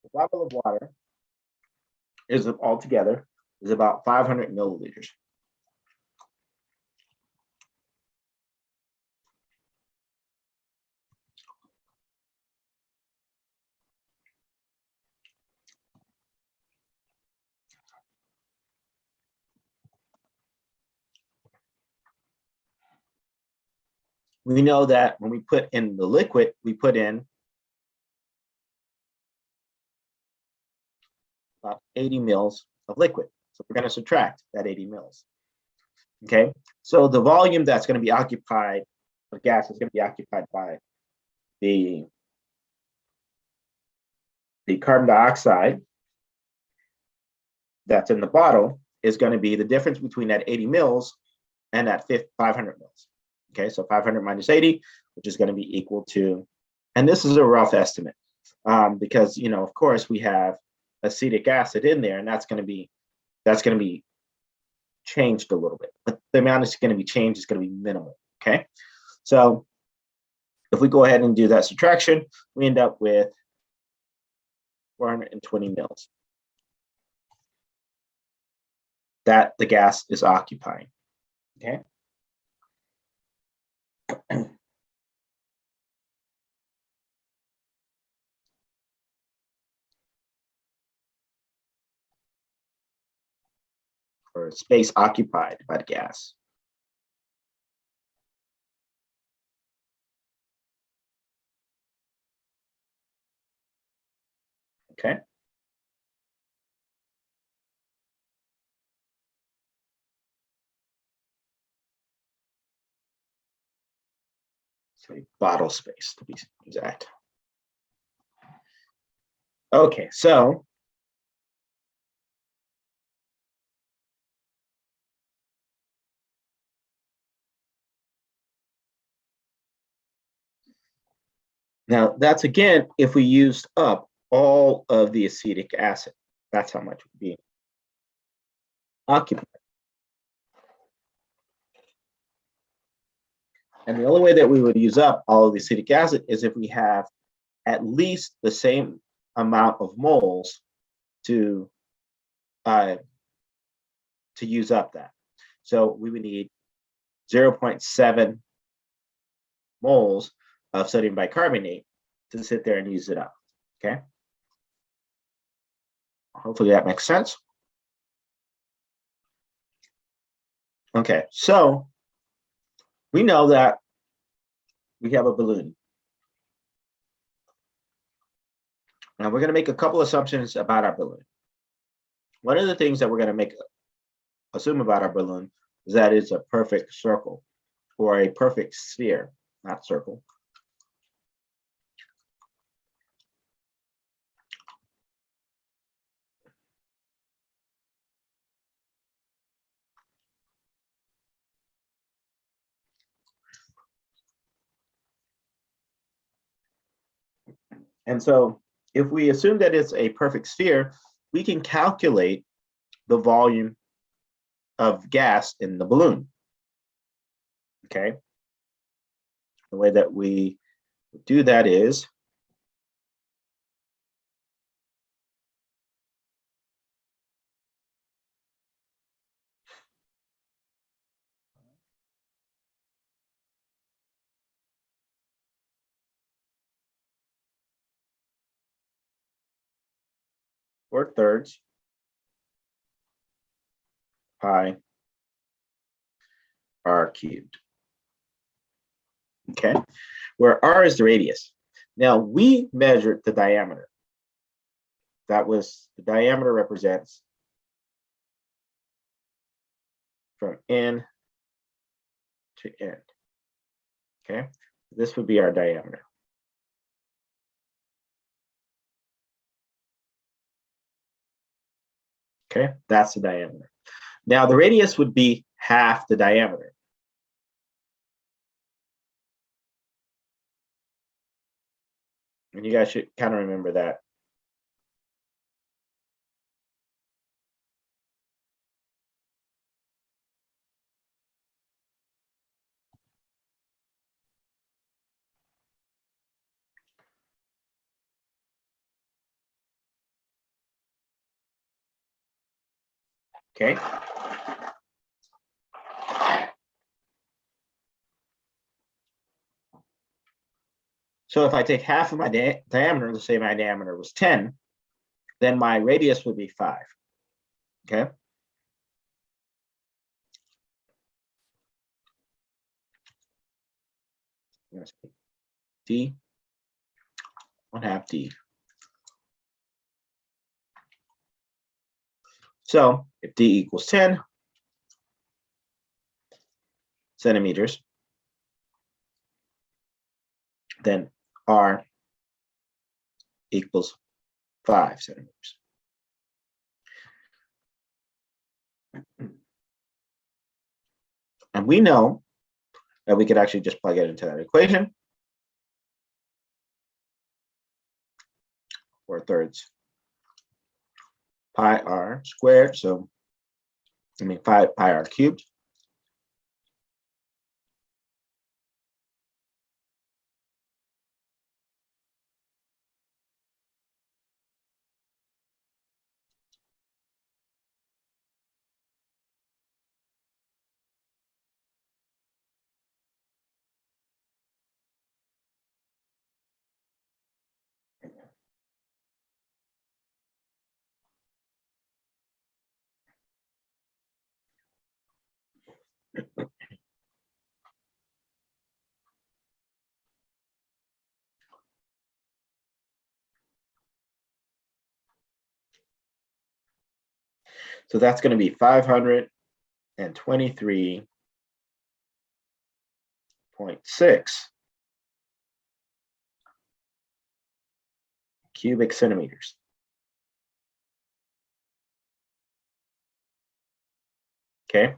the bottle of water is altogether is about 500 milliliters. We know that when we put in the liquid, we put in about 80 mils of liquid. So we're going to subtract that 80 mils. Okay, so the volume that's going to be occupied, the gas is going to be occupied by the carbon dioxide that's in the bottle is going to be the difference between that 80 mils and that 500 mils. Okay, so 500 minus 80, which is going to be equal to, and this is a rough estimate, because, you know, of course we have acetic acid in there, and that's going to be changed a little bit, but the amount that's going to be changed is going to be minimal. Okay, so if we go ahead and do that subtraction, we end up with 420 mils that the gas is occupying. Okay. Or space occupied by the gas. Okay. Say bottle space to be exact. Okay, so now that's again if we used up all of the acetic acid. That's how much would be occupied. And the only way that we would use up all of the acetic acid is if we have at least the same amount of moles to use up that. So we would need 0.7 moles of sodium bicarbonate to sit there and use it up. Okay. Hopefully that makes sense. Okay, so we know that we have a balloon. Now we're going to make a couple assumptions about our balloon. One of the things that we're going to assume about our balloon is that it's a perfect circle or a perfect sphere, not circle. And so if we assume that it's a perfect sphere, we can calculate the volume of gas in the balloon. Okay. The way that we do that is four thirds pi r cubed. Okay, where r is the radius. Now we measured the diameter. That was the diameter represents from end to end. Okay, this would be our diameter. Okay, that's the diameter. Now the radius would be half the diameter. And you guys should kind of remember that. Okay. So if I take half of my diameter, let's say my diameter was 10, then my radius would be 5. Okay. D, 1/2 D. So if D equals 10 centimeters, then R equals 5 centimeters. And we know that we could actually just plug it into that equation. 4/3 pi r squared. So, 5 pi r cubed. So that's going to be 523.6 cubic centimeters. Okay.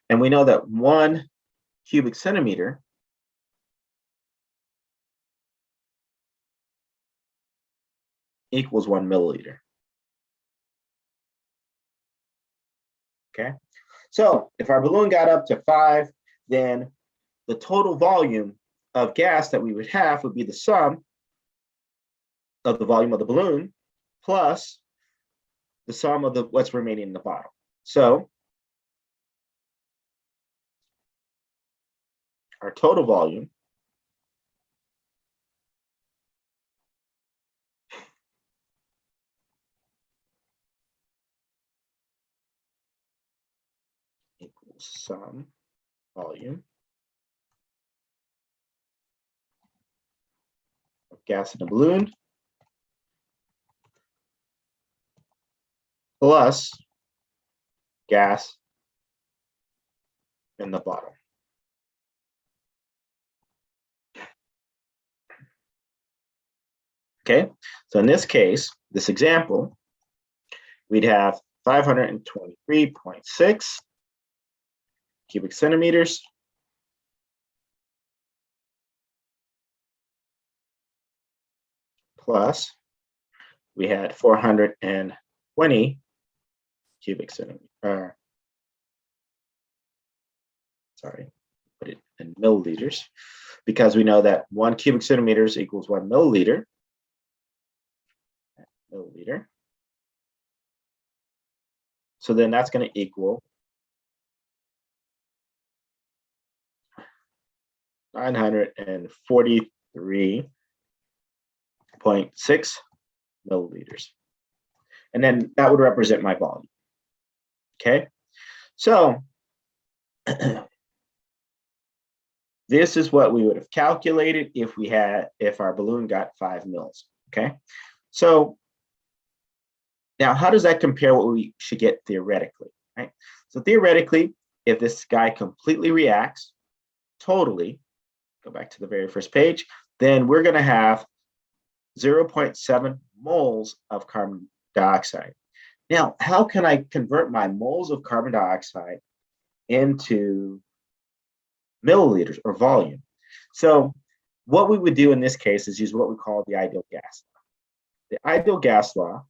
And we know that 1 cubic centimeter equals 1 milliliter. Okay. So if our balloon got up to 5, then the total volume of gas that we would have would be the sum of the volume of the balloon plus the sum of what's remaining in the bottle. So our total volume equals sum volume of gas in the balloon plus gas in the bottle. Okay, so in this case, this example, we'd have 523.6 cubic centimeters plus we had 420 cubic centimeters. Sorry, put it in milliliters, because we know that 1 cubic centimeters equals 1 milliliter. So then that's going to equal 943.6 milliliters. And then that would represent my volume. Okay, so this is what we would have calculated if our balloon got 5 mils. Okay, so now how does that compare what we should get theoretically, right? So theoretically, if this guy completely reacts totally, go back to the very first page, then we're going to have 0.7 moles of carbon dioxide. Now, how can I convert my moles of carbon dioxide into milliliters or volume? So what we would do in this case is use what we call the ideal gas law. The ideal gas law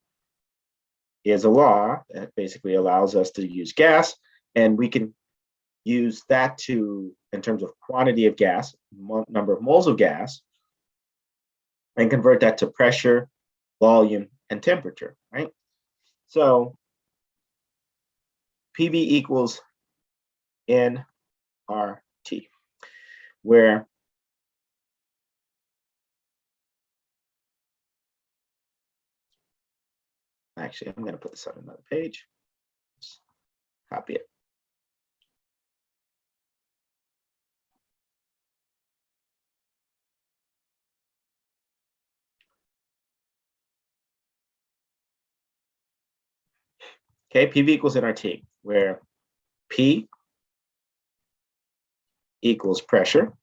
is a law that basically allows us to use gas, and we can use that to, in terms of quantity of gas, number of moles of gas, and convert that to pressure, volume, and temperature, right? So PV equals nRT, where actually I'm going to put this on another page. Just copy it. Okay, PV equals nRT, where P equals pressure.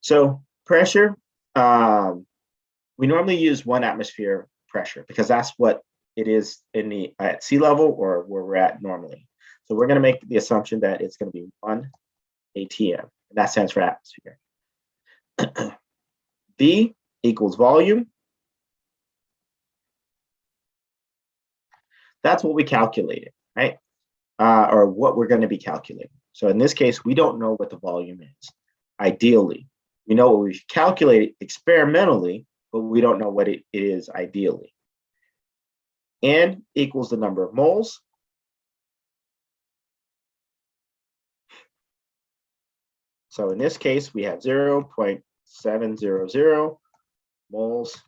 So pressure, we normally use 1 atmosphere pressure because that's what it is at sea level or where we're at normally. So we're going to make the assumption that it's going to be 1 ATM, and that stands for atmosphere. V equals volume. That's what we calculated, right? Or what we're going to be calculating. So in this case, we don't know what the volume is. Ideally, we know what we've calculated experimentally, but we don't know what it is ideally. N equals the number of moles. So in this case, we have 0.700 moles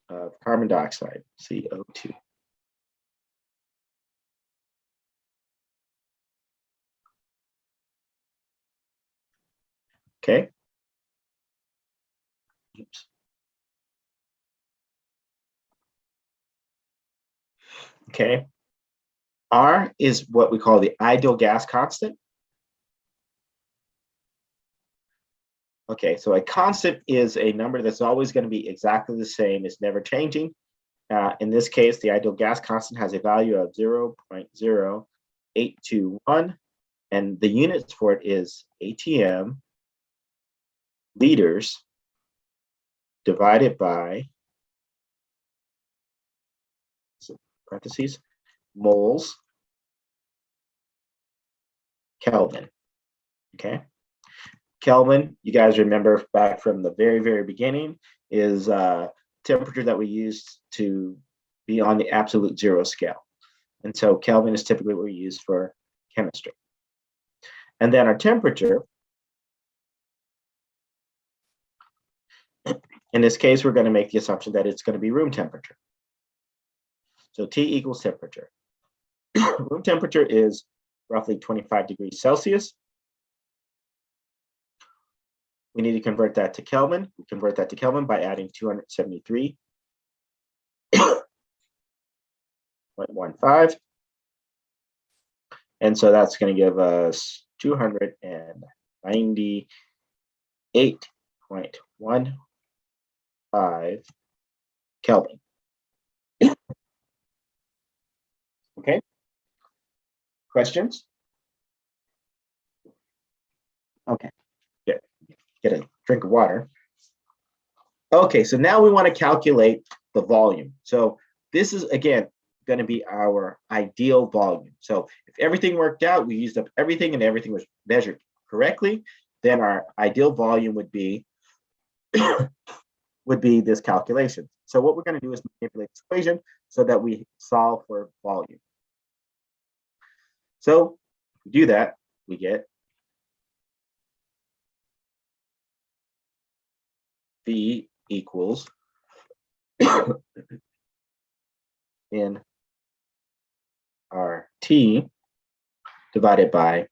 of carbon dioxide, CO2. Okay. Oops. Okay. R is what we call the ideal gas constant. Okay, so a constant is a number that's always going to be exactly the same. It's never changing. In this case, the ideal gas constant has a value of 0.0821, and the units for it is ATM liters divided by, parentheses, moles Kelvin. Okay. Kelvin, you guys remember back from the very, very beginning, is temperature that we use to be on the absolute 0 scale. And so Kelvin is typically what we use for chemistry. And then our temperature, in this case, we're going to make the assumption that it's going to be room temperature. So T equals temperature. Room temperature is roughly 25 degrees Celsius. We need to convert that to Kelvin. We convert that to Kelvin by adding 273.15. And so that's going to give us 298.15 Kelvin. Okay. Questions? Okay. Get a drink of water. Okay, so now we want to calculate the volume. So this is, again, going to be our ideal volume. So if everything worked out, we used up everything and everything was measured correctly, then our ideal volume would be this calculation. So what we're going to do is manipulate this equation so that we solve for volume. So if we do that, we get V equals in our T divided by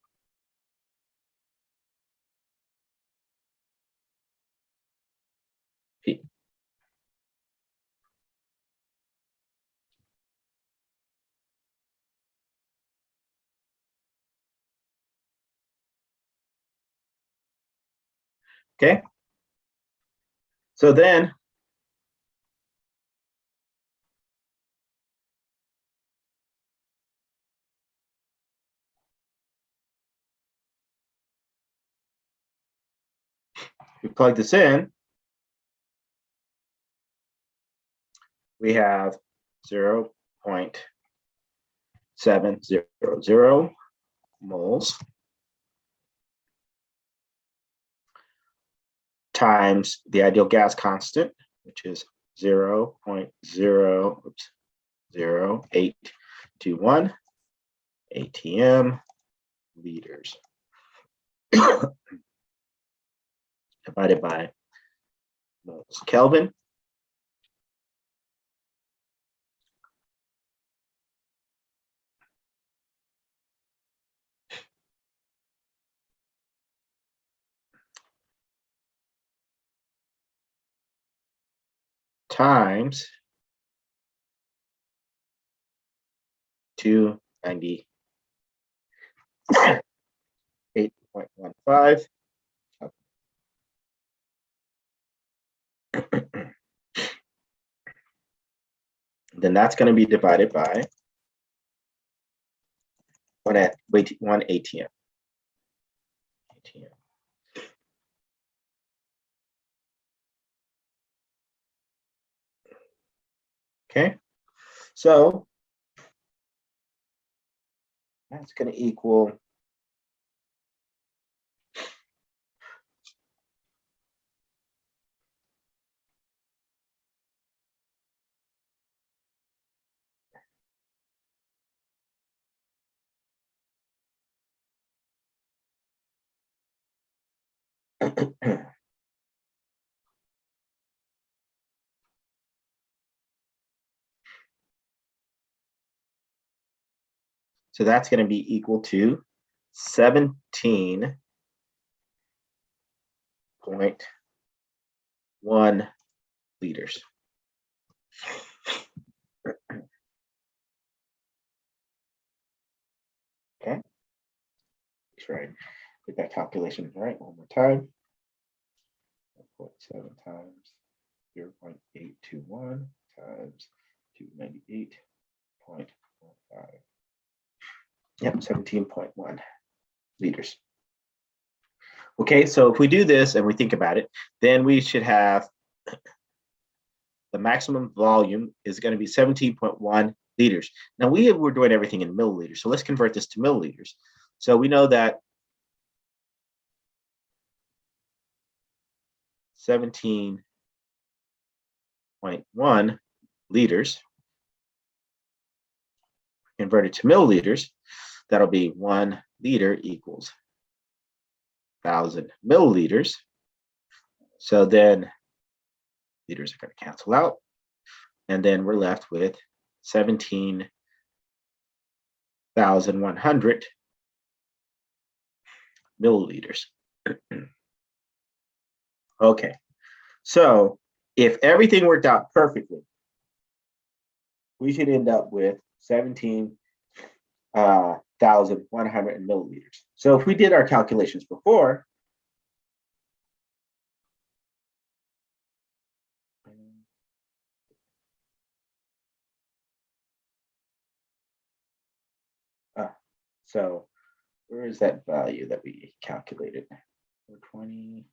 P. Okay. So then we plug this in, we have 0.700 moles times the ideal gas constant, which is 0.00821 ATM liters divided by moles Kelvin. Times 298.15. Then that's going to be divided by 1 ATM. Okay, so that's going to equal so that's going to be equal to 17.1 liters. Okay, let's try and get that calculation right one more time. 1.7 times 0.821 times 298.15. Yep, 17.1 liters. Okay, so if we do this and we think about it, then we should have the maximum volume is going to be 17.1 liters. Now we're doing everything in milliliters, so let's convert this to milliliters. So we know that 17.1 liters converted to milliliters, that'll be 1 liter equals 1,000 milliliters. So then liters are going to cancel out, and then we're left with 17,100 milliliters. Okay, so if everything worked out perfectly, we should end up with 17,100 milliliters. So if we did our calculations before, so where is that value that we calculated? 420.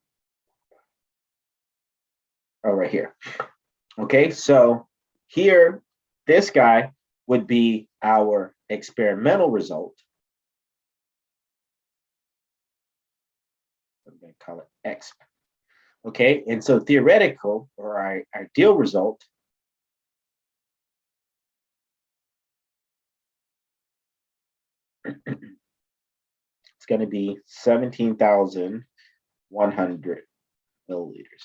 Oh, right here. Okay, so here, this guy would be our experimental result. I'm going to call it X. Okay, and so theoretical, or our ideal result, it's going to be 17,100 milliliters.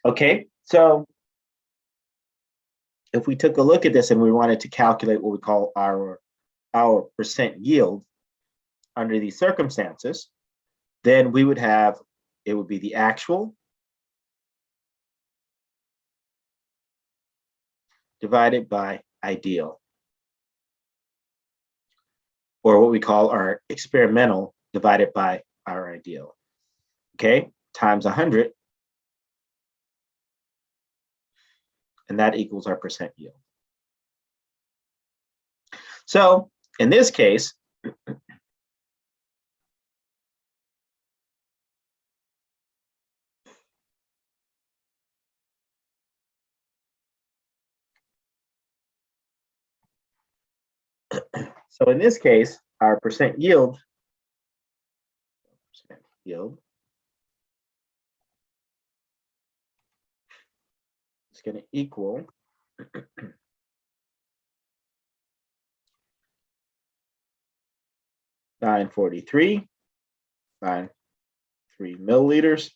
Okay, so if we took a look at this and we wanted to calculate what we call our percent yield under these circumstances, then we would have, it would be the actual divided by ideal, or what we call our experimental divided by our ideal. Okay, times 100, and that equals our percent yield. So in this case, our percent yield is going to equal 943 milliliters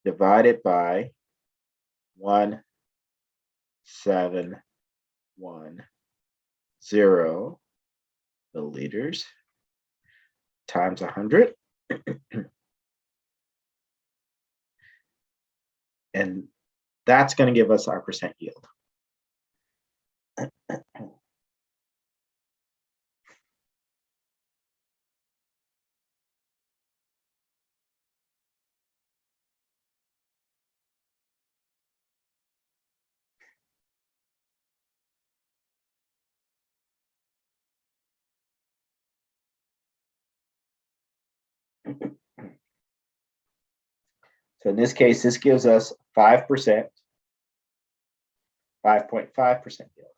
divided by 1710 milliliters times 100. And that's going to give us our percent yield. So in this case, this gives us 5%, 5.5% yield.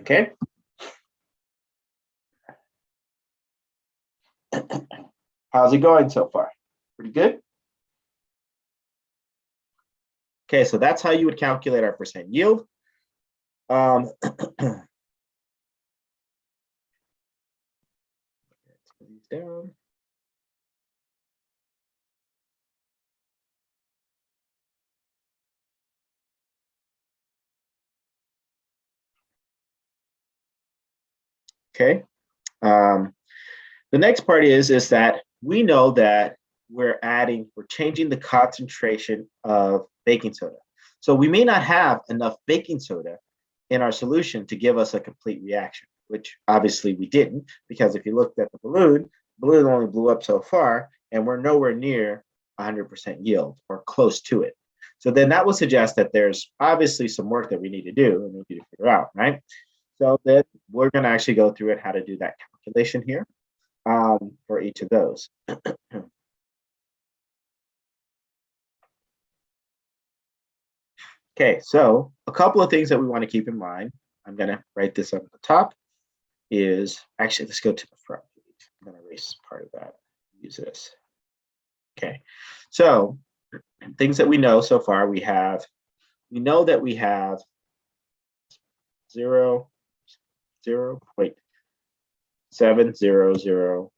Okay. How's it going so far? Pretty good? Okay, so that's how you would calculate our percent yield. Down. Okay. The next part is that we know that we're changing the concentration of baking soda. So we may not have enough baking soda in our solution to give us a complete reaction, which obviously we didn't, because if you looked at the balloon only blew up so far, and we're nowhere near 100% yield or close to it. So then that would suggest that there's obviously some work that we need to do and we need to figure out, right? So then we're going to actually go through it, how to do that calculation here for each of those. Okay, so a couple of things that we want to keep in mind. I'm going to write this up at the top. Is actually, let's go to the front. I'm going to erase part of that. Use this. Okay, so things that we know so far, we know that we have 0.700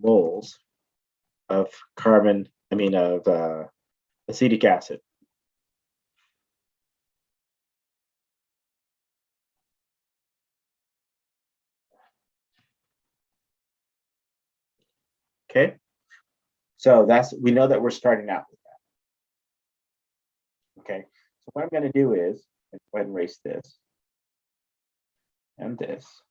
moles of acetic acid. Okay, so we know that we're starting out with that. Okay, so what I'm going to do is go ahead and erase this and this.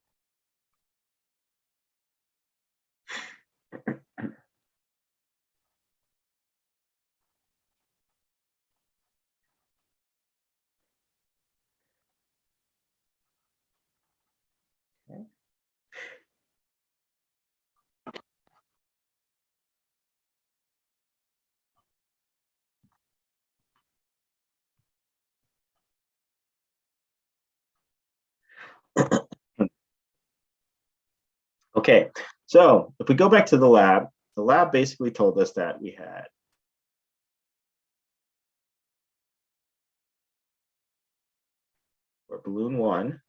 Okay, so if we go back to the lab basically told us that we had for balloon 1,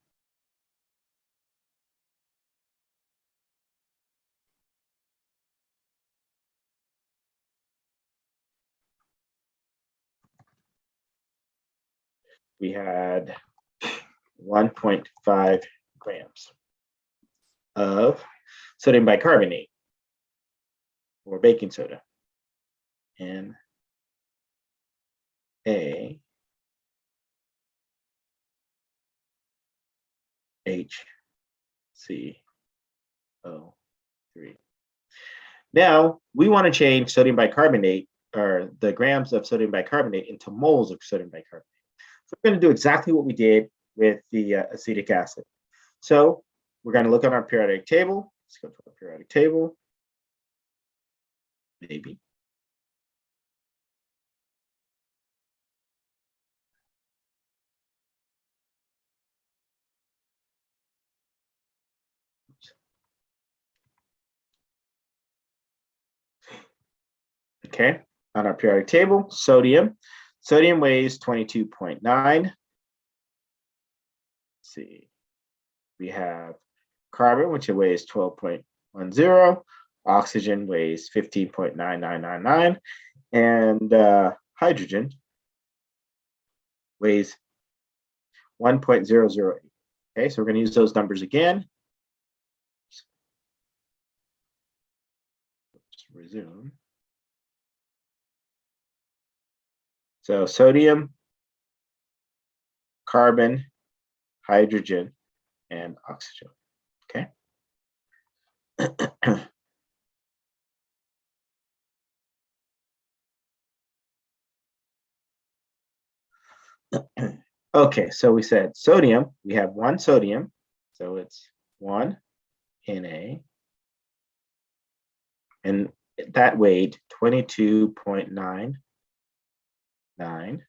we had 1.5 grams of sodium bicarbonate or baking soda, NaHCO3. Now we want to change sodium bicarbonate, or the grams of sodium bicarbonate, into moles of sodium bicarbonate. So we're going to do exactly what we did with the acetic acid. So we're going to look on our periodic table. Let's go to our periodic table. Maybe. Okay, on our periodic table, sodium. Sodium weighs 22.9. Let's see. We have carbon, which weighs 12.10. Oxygen weighs 15.9999. And hydrogen weighs 1.008. Okay, so we're going to use those numbers again. Let's resume. So sodium, carbon, hydrogen, and oxygen. Okay. Okay, so we said sodium, we have one sodium, so it's 1 Na, and that weighed 22.99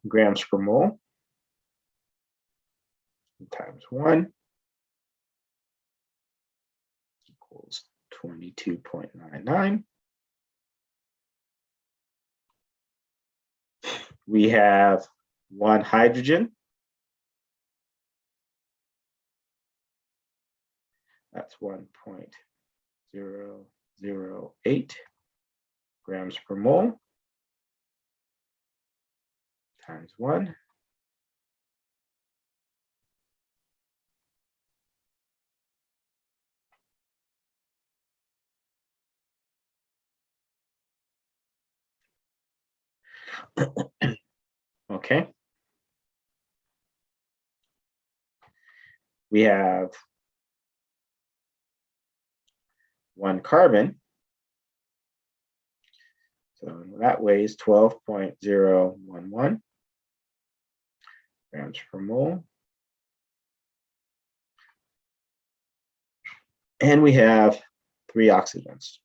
grams per mole times 1 equals 22.99. We have one hydrogen. That's 1.008 grams per mole times 1. Okay. We have one carbon. So that weighs 12.011 grams per mole. And we have 3 oxygens.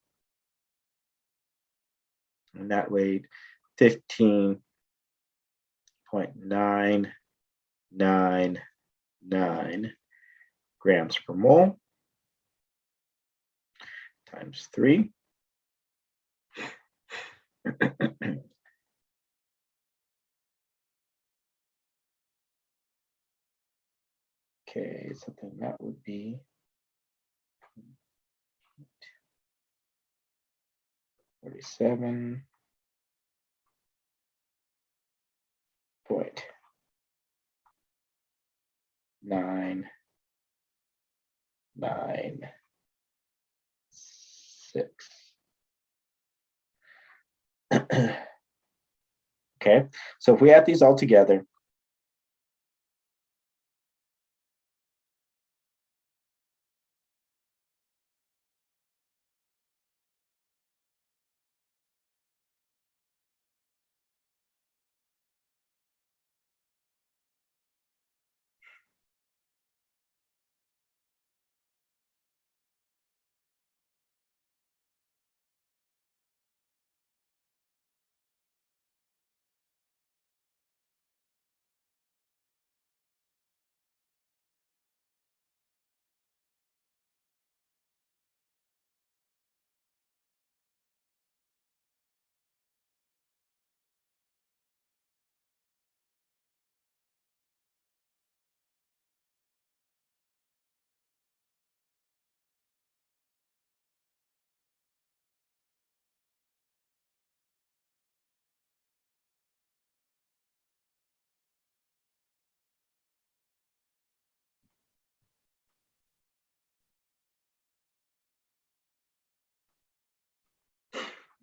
And that weighed 15.999 grams per mole times 3. Okay, so then that would be 47.996. Okay, so if we add these all together,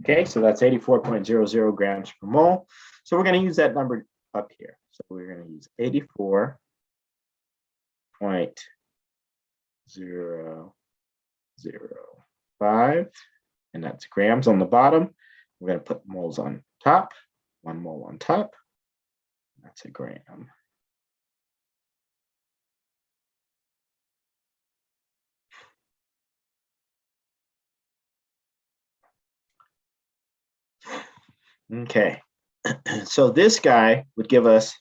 Okay, so that's 84.00 grams per mole. So we're going to use that number up here. So we're going to use 84.005, and that's grams on the bottom. We're going to put moles on top, 1 mole on top. That's a gram. Okay, so this guy would give us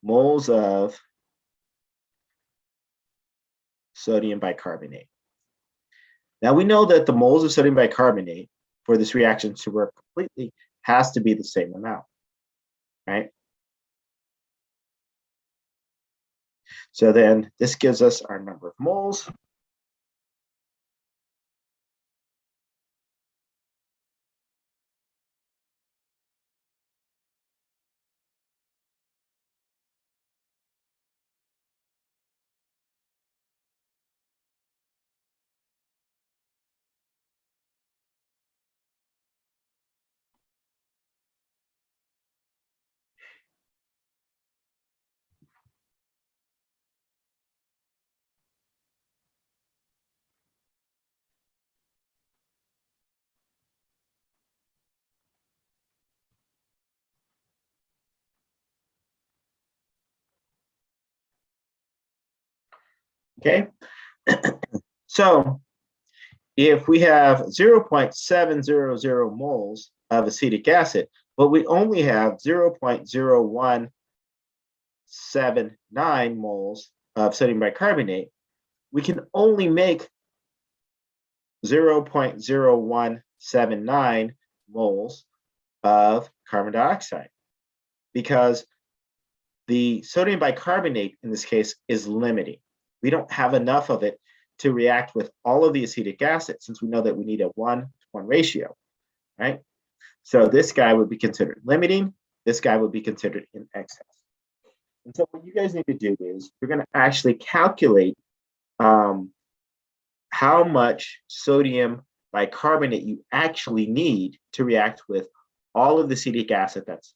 moles of sodium bicarbonate. Now we know that the moles of sodium bicarbonate for this reaction to work completely has to be the same amount, right? So then this gives us our number of moles. Okay, so if we have 0.700 moles of acetic acid, but we only have 0.0179 moles of sodium bicarbonate, we can only make 0.0179 moles of carbon dioxide because the sodium bicarbonate in this case is limiting. We don't have enough of it to react with all of the acetic acid since we know that we need a 1-to-1 ratio, right? So this guy would be considered limiting. This guy would be considered in excess. And so what you guys need to do is you're going to actually calculate how much sodium bicarbonate you actually need to react with all of the acetic acid that's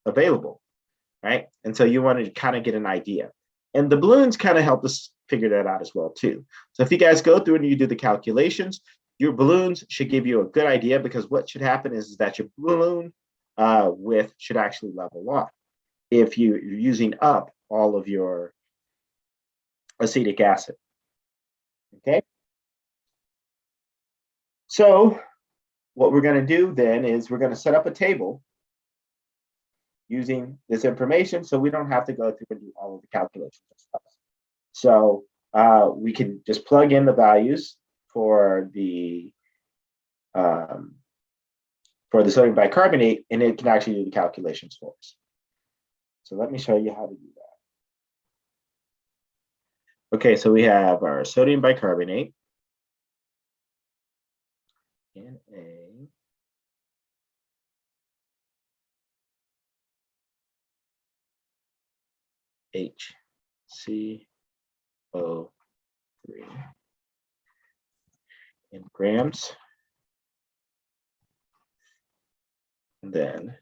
available, right? And so you wanted to kind of get an idea. And the balloons kind of help us figure that out as well too. So if you guys go through and you do the calculations, your balloons should give you a good idea because what should happen is that your balloon width should actually level off if you're using up all of your acetic acid. Okay. So what we're going to do then is we're going to set up a table using this information so we don't have to go through and do all of the calculations and stuff. So we can just plug in the values for the sodium bicarbonate, and it can actually do the calculations for us. So let me show you how to do that. Okay, so we have our sodium bicarbonate, Na, HCO3 in grams, and then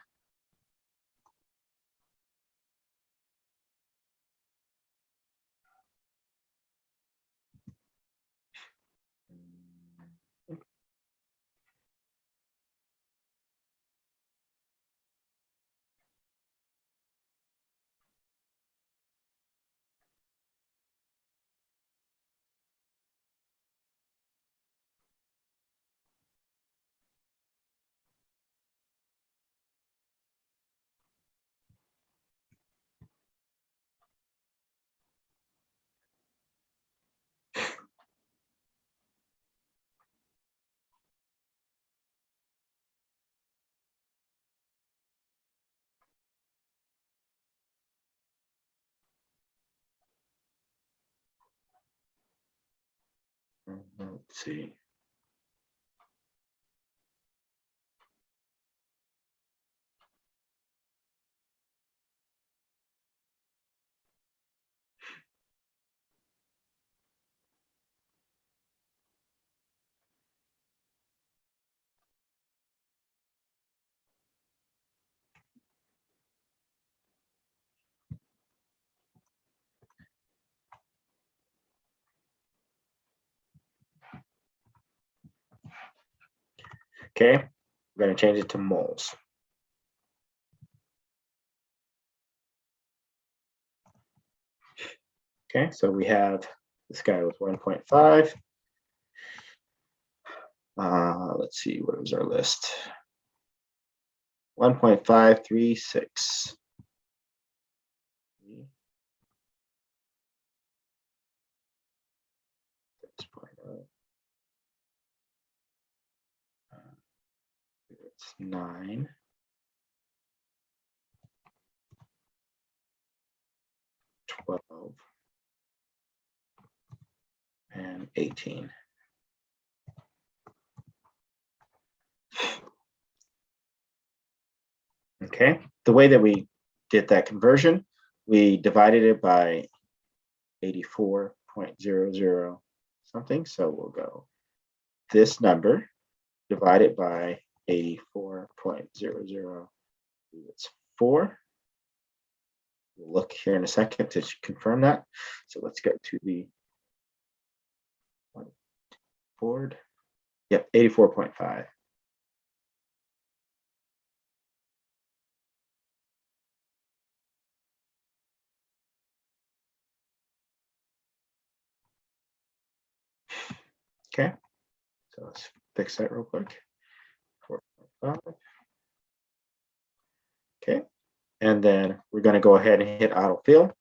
let's see. Okay, we're going to change it to moles. Okay, so we have this guy was 1.5. Let's see, what was our list? 1.536. 6.0. It's 9. 12. And 18. Okay, the way that we did that conversion, we divided it by 84.00 something. So we'll go this number divided by 84.00. It's 4. We'll look here in a second to confirm that. So let's go to the board. Yep, 84.5. Okay, so let's fix that real quick. 4.5. Okay, and then we're going to go ahead and hit autofill.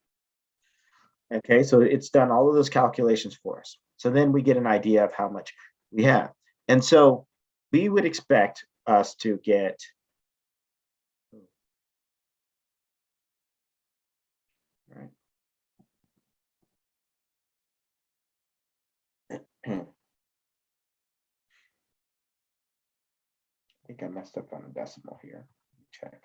Okay, so it's done all of those calculations for us. So then we get an idea of how much we have. And so we would expect us to get right. I think I messed up on a decimal here. Check.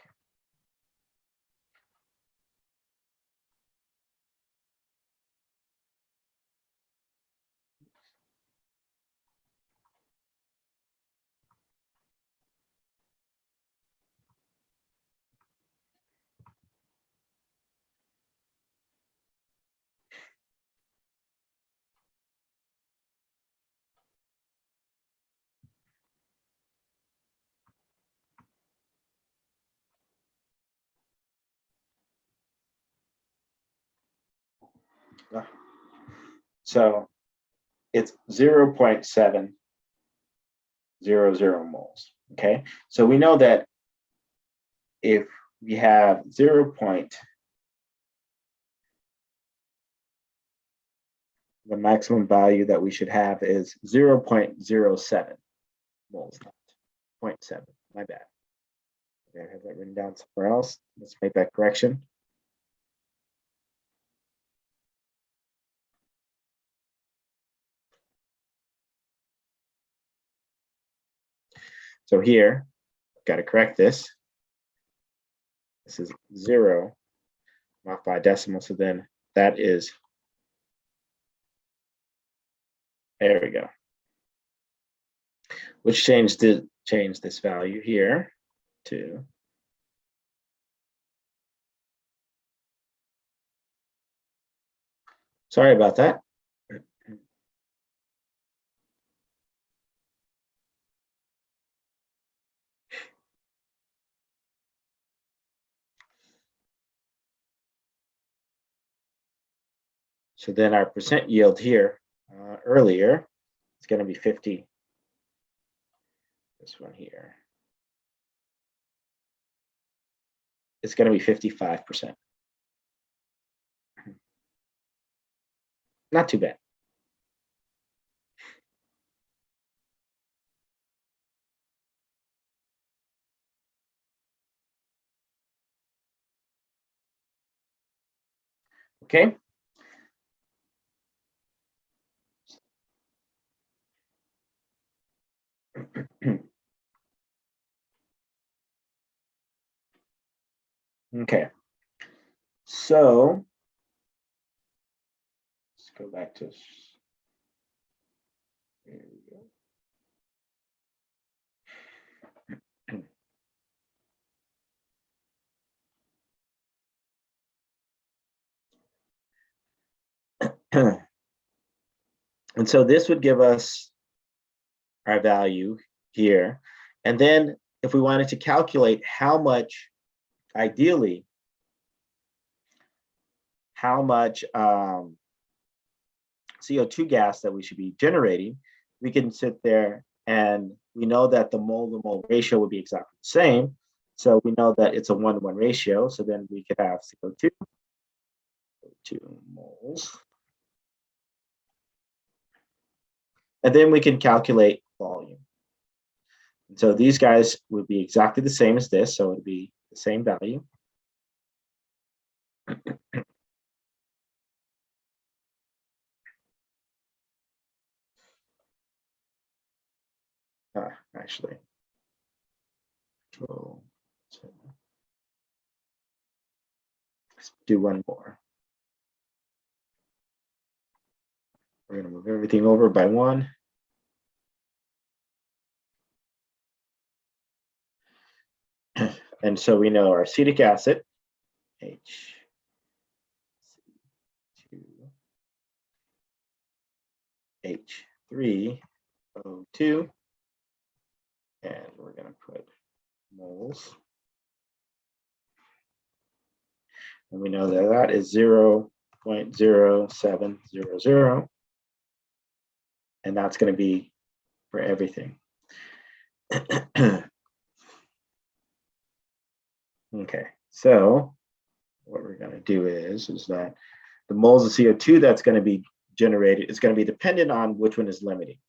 So it's 0.700 moles. Okay, so we know that if we have 0. The maximum value that we should have is 0.07 moles, not 0.7. My bad. I have that written down somewhere else. Let's make that correction. So here, I've got to correct this. This is 0, off by a decimal. So then that is, there we go. Which changed this value here to sorry about that. So then our percent yield here earlier, it's going to be 50. This one here. It's going to be 55%. Not too bad. Okay. Okay. So let's go back to, there we go. And so this would give us our value here. And then if we wanted to calculate how much, ideally, how much CO2 gas that we should be generating, we can sit there and we know that the mole-to-mole ratio would be exactly the same. So we know that it's a 1-to-1 ratio. So then we could have CO2, 2 moles. And then we can calculate volume. And so these guys would be exactly the same as this. So it would be the same value. Actually, let's do one more. We're going to move everything over by 1. And so we know our acetic acid, H3O2, and we're going to put moles. And we know that that is 0.0700. And that's going to be for everything. Okay, so what we're going to do is that the moles of CO2 that's going to be generated is going to be dependent on which one is limiting,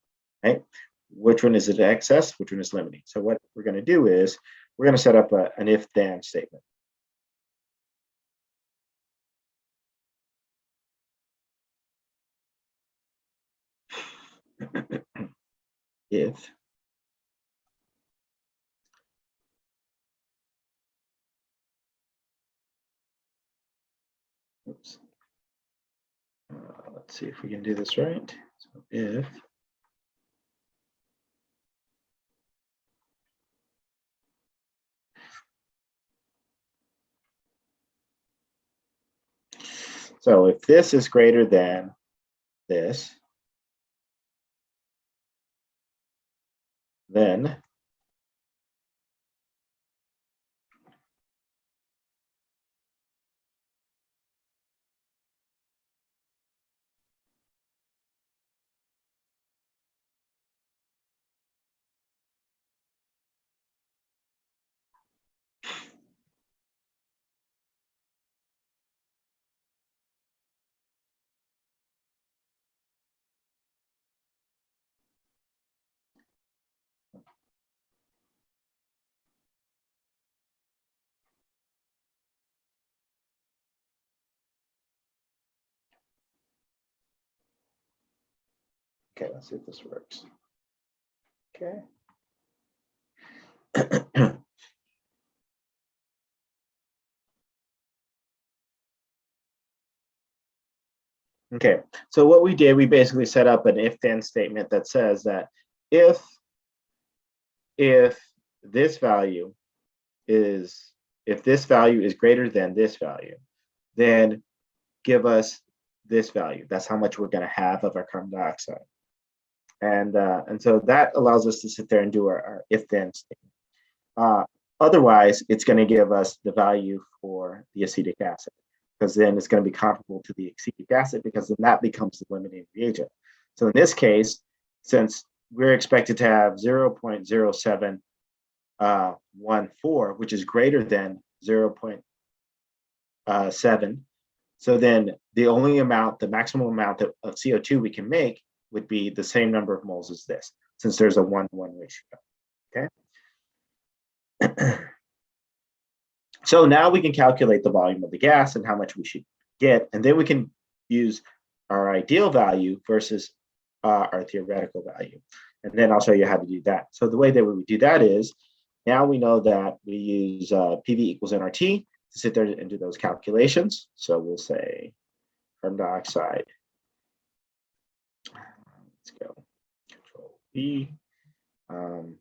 right? Which one is the excess, which one is limiting. So what we're going to do is we're going to set up an if-then statement. If oops. Let's see if we can do this right. So if this is greater than this, then okay, let's see if this works. Okay. Okay, so what we did, we basically set up an if-then statement that says that if this value is greater than this value, then give us this value. That's how much we're going to have of our carbon dioxide. And so that allows us to sit there and do our if-then statement. Otherwise, it's going to give us the value for the acetic acid, because then it's going to be comparable to the acetic acid, because then that becomes the limiting reagent. So in this case, since we're expected to have 0.0714, which is greater than 0.7, so then the maximum amount of CO2 we can make would be the same number of moles as this, since there's a 1-to-1 ratio. Okay. So now we can calculate the volume of the gas and how much we should get, and then we can use our ideal value versus our theoretical value. And then I'll show you how to do that. So the way that we would do that is, now we know that we use PV equals nRT to sit there and do those calculations. So we'll say carbon dioxide. Let's go, Control V. Oh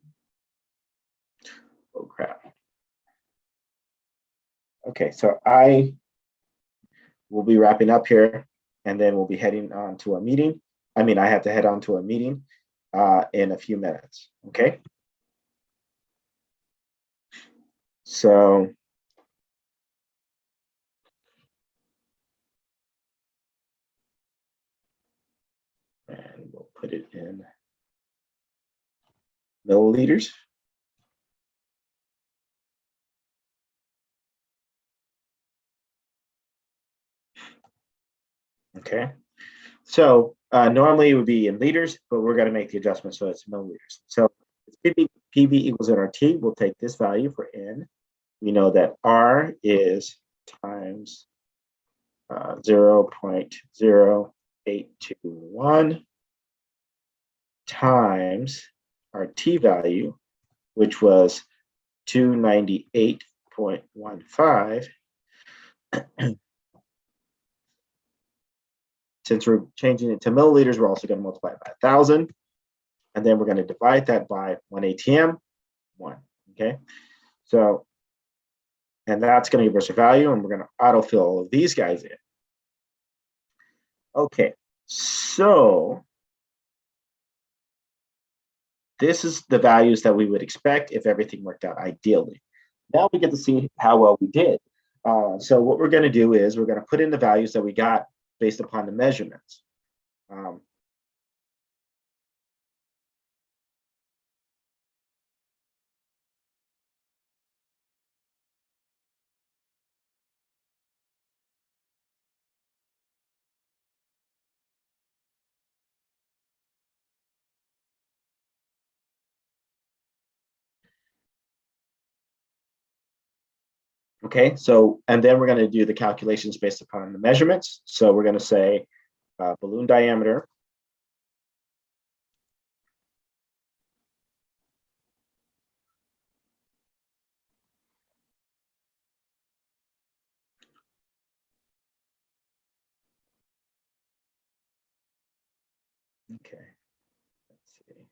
crap. Okay, so I will be wrapping up here, and then we'll be heading on to a meeting. I mean, I have to head on to a meeting in a few minutes, okay? So and we'll put it in milliliters. Okay, so normally it would be in liters, but we're going to make the adjustment so it's milliliters. So PV equals nRT. We'll take this value for N. We know that R is times 0.0821 times our T value, which was 298.15. Since we're changing it to milliliters, we're also going to multiply it by 1,000. And then we're going to divide that by 1 ATM, 1. Okay. So, and that's going to give us a value, and we're going to autofill all of these guys in. Okay. So, this is the values that we would expect if everything worked out ideally. Now we get to see how well we did. So what we're going to do is we're going to put in the values that we got based upon the measurements. Okay, so, and then we're going to do the calculations based upon the measurements. So we're going to say balloon diameter. Okay, let's see.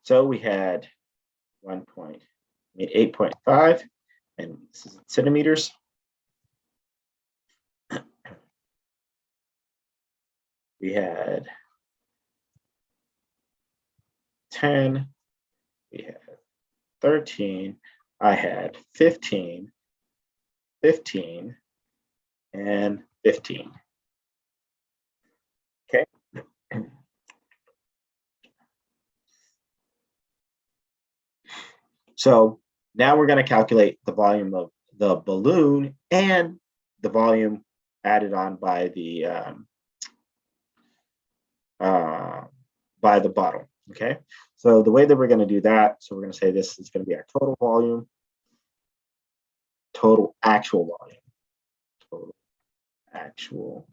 So we had 8.5, and this is in centimeters. We had 10, we had 13, I had 15, 15, and 15. Okay. So now we're going to calculate the volume of the balloon and the volume added on by the bottle. Okay. So the way that we're going to do that, so we're going to say this is going to be our total volume, total actual volume, total actual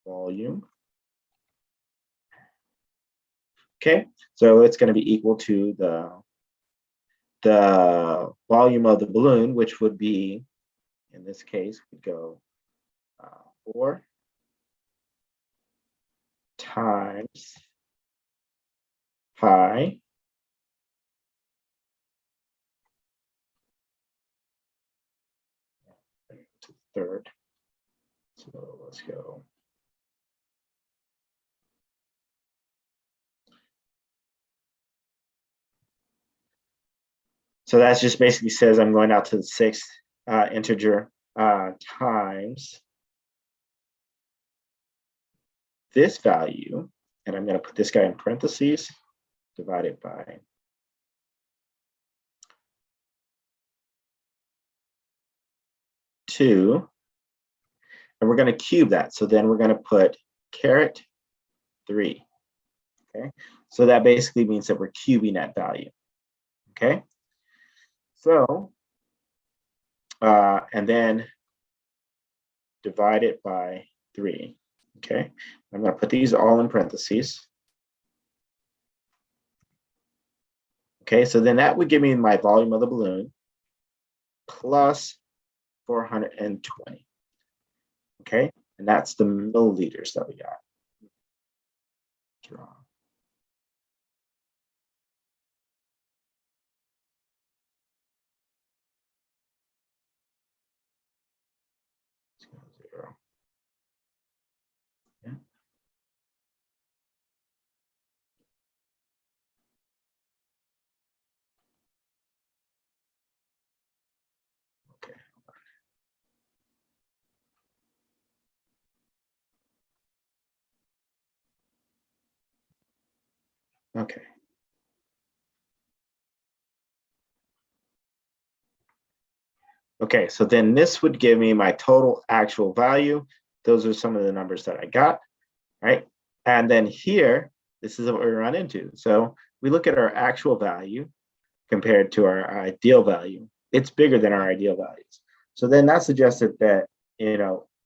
volume. Okay. So it's going to be equal to the volume of the balloon, which would be, in this case, we go 4 times pi to the third. So let's go. So that just basically says I'm going out to the sixth integer times this value, and I'm going to put this guy in parentheses, divided by 2, and we're going to cube that. So then we're going to put caret 3. Okay, so that basically means that we're cubing that value. Okay, so and then divide it by 3. Okay, I'm going to put these all in parentheses. Okay, so then that would give me my volume of the balloon plus 420. Okay, and that's the milliliters that we got. Draw. Zero. Yeah. Okay. Okay, so then this would give me my total actual value. Those are some of the numbers that I got, right? And then here, this is what we run into. So we look at our actual value compared to our ideal value. It's bigger than our ideal values. So then that suggested that,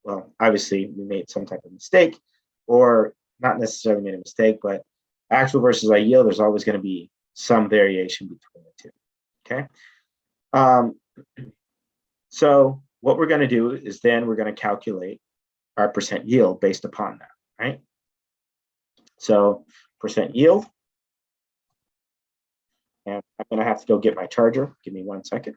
well, obviously we made some type of mistake, or not necessarily made a mistake, but actual versus ideal, there's always going to be some variation between the two. Okay. So what we're going to do is then we're going to calculate our percent yield based upon that, right? So percent yield, and I'm going to have to go get my charger. Give me 1 second.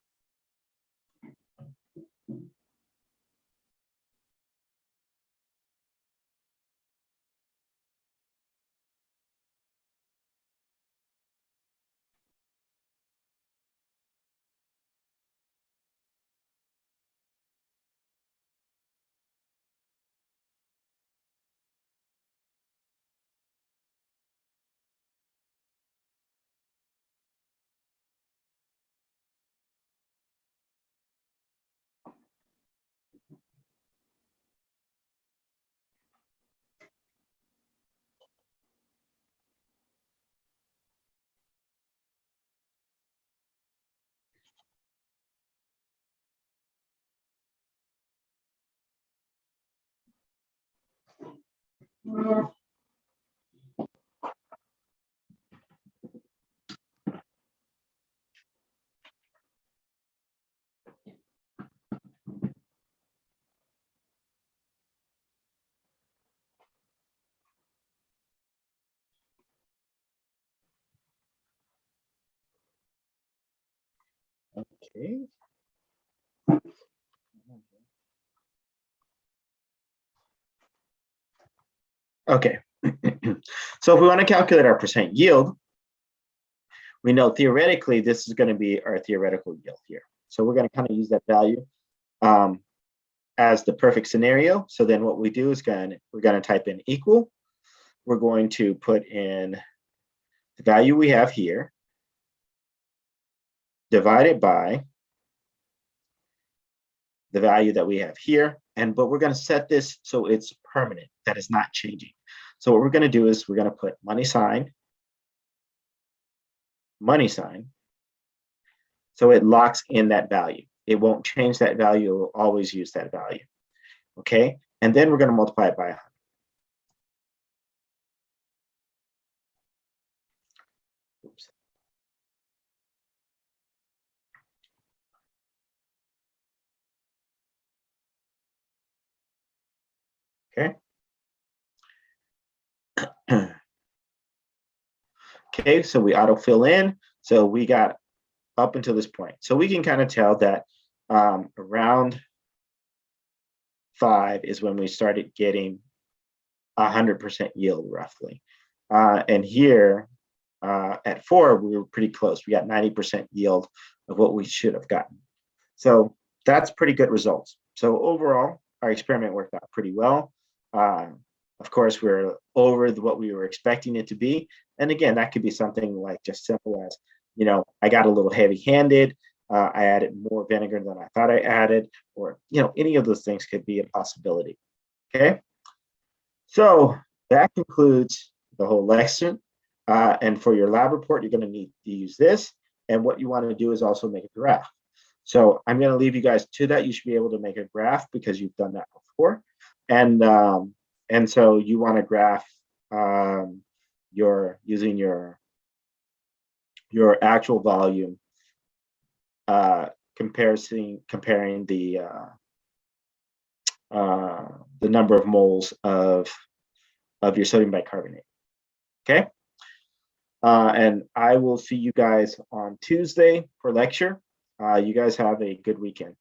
Okay. Okay. So if we want to calculate our percent yield, we know theoretically this is going to be our theoretical yield here. So we're going to kind of use that value as the perfect scenario. So then what we do is we're going to type in equal. We're going to put in the value we have here, divided by the value that we have here. But we're going to set this so it's permanent, that is not changing. So what we're going to do is we're going to put money sign, so it locks in that value. It won't change that value. It will always use that value. Okay. And then we're going to multiply it by 100. Oops. Okay. Okay, so we autofill in. So we got up until this point. So we can kind of tell that around 5 is when we started getting 100% yield roughly. And here at 4, we were pretty close. We got 90% yield of what we should have gotten. So that's pretty good results. So overall, our experiment worked out pretty well. Of course, we're over what we were expecting it to be. And again, that could be something like just simple as, I got a little heavy-handed. I added more vinegar than I thought I added, or, any of those things could be a possibility. Okay. So that concludes the whole lesson. And for your lab report, you're going to need to use this. And what you want to do is also make a graph. So I'm going to leave you guys to that. You should be able to make a graph because you've done that before. And so you want to graph using your actual volume, comparing the number of moles of your sodium bicarbonate. Okay. And I will see you guys on Tuesday for lecture. You guys have a good weekend.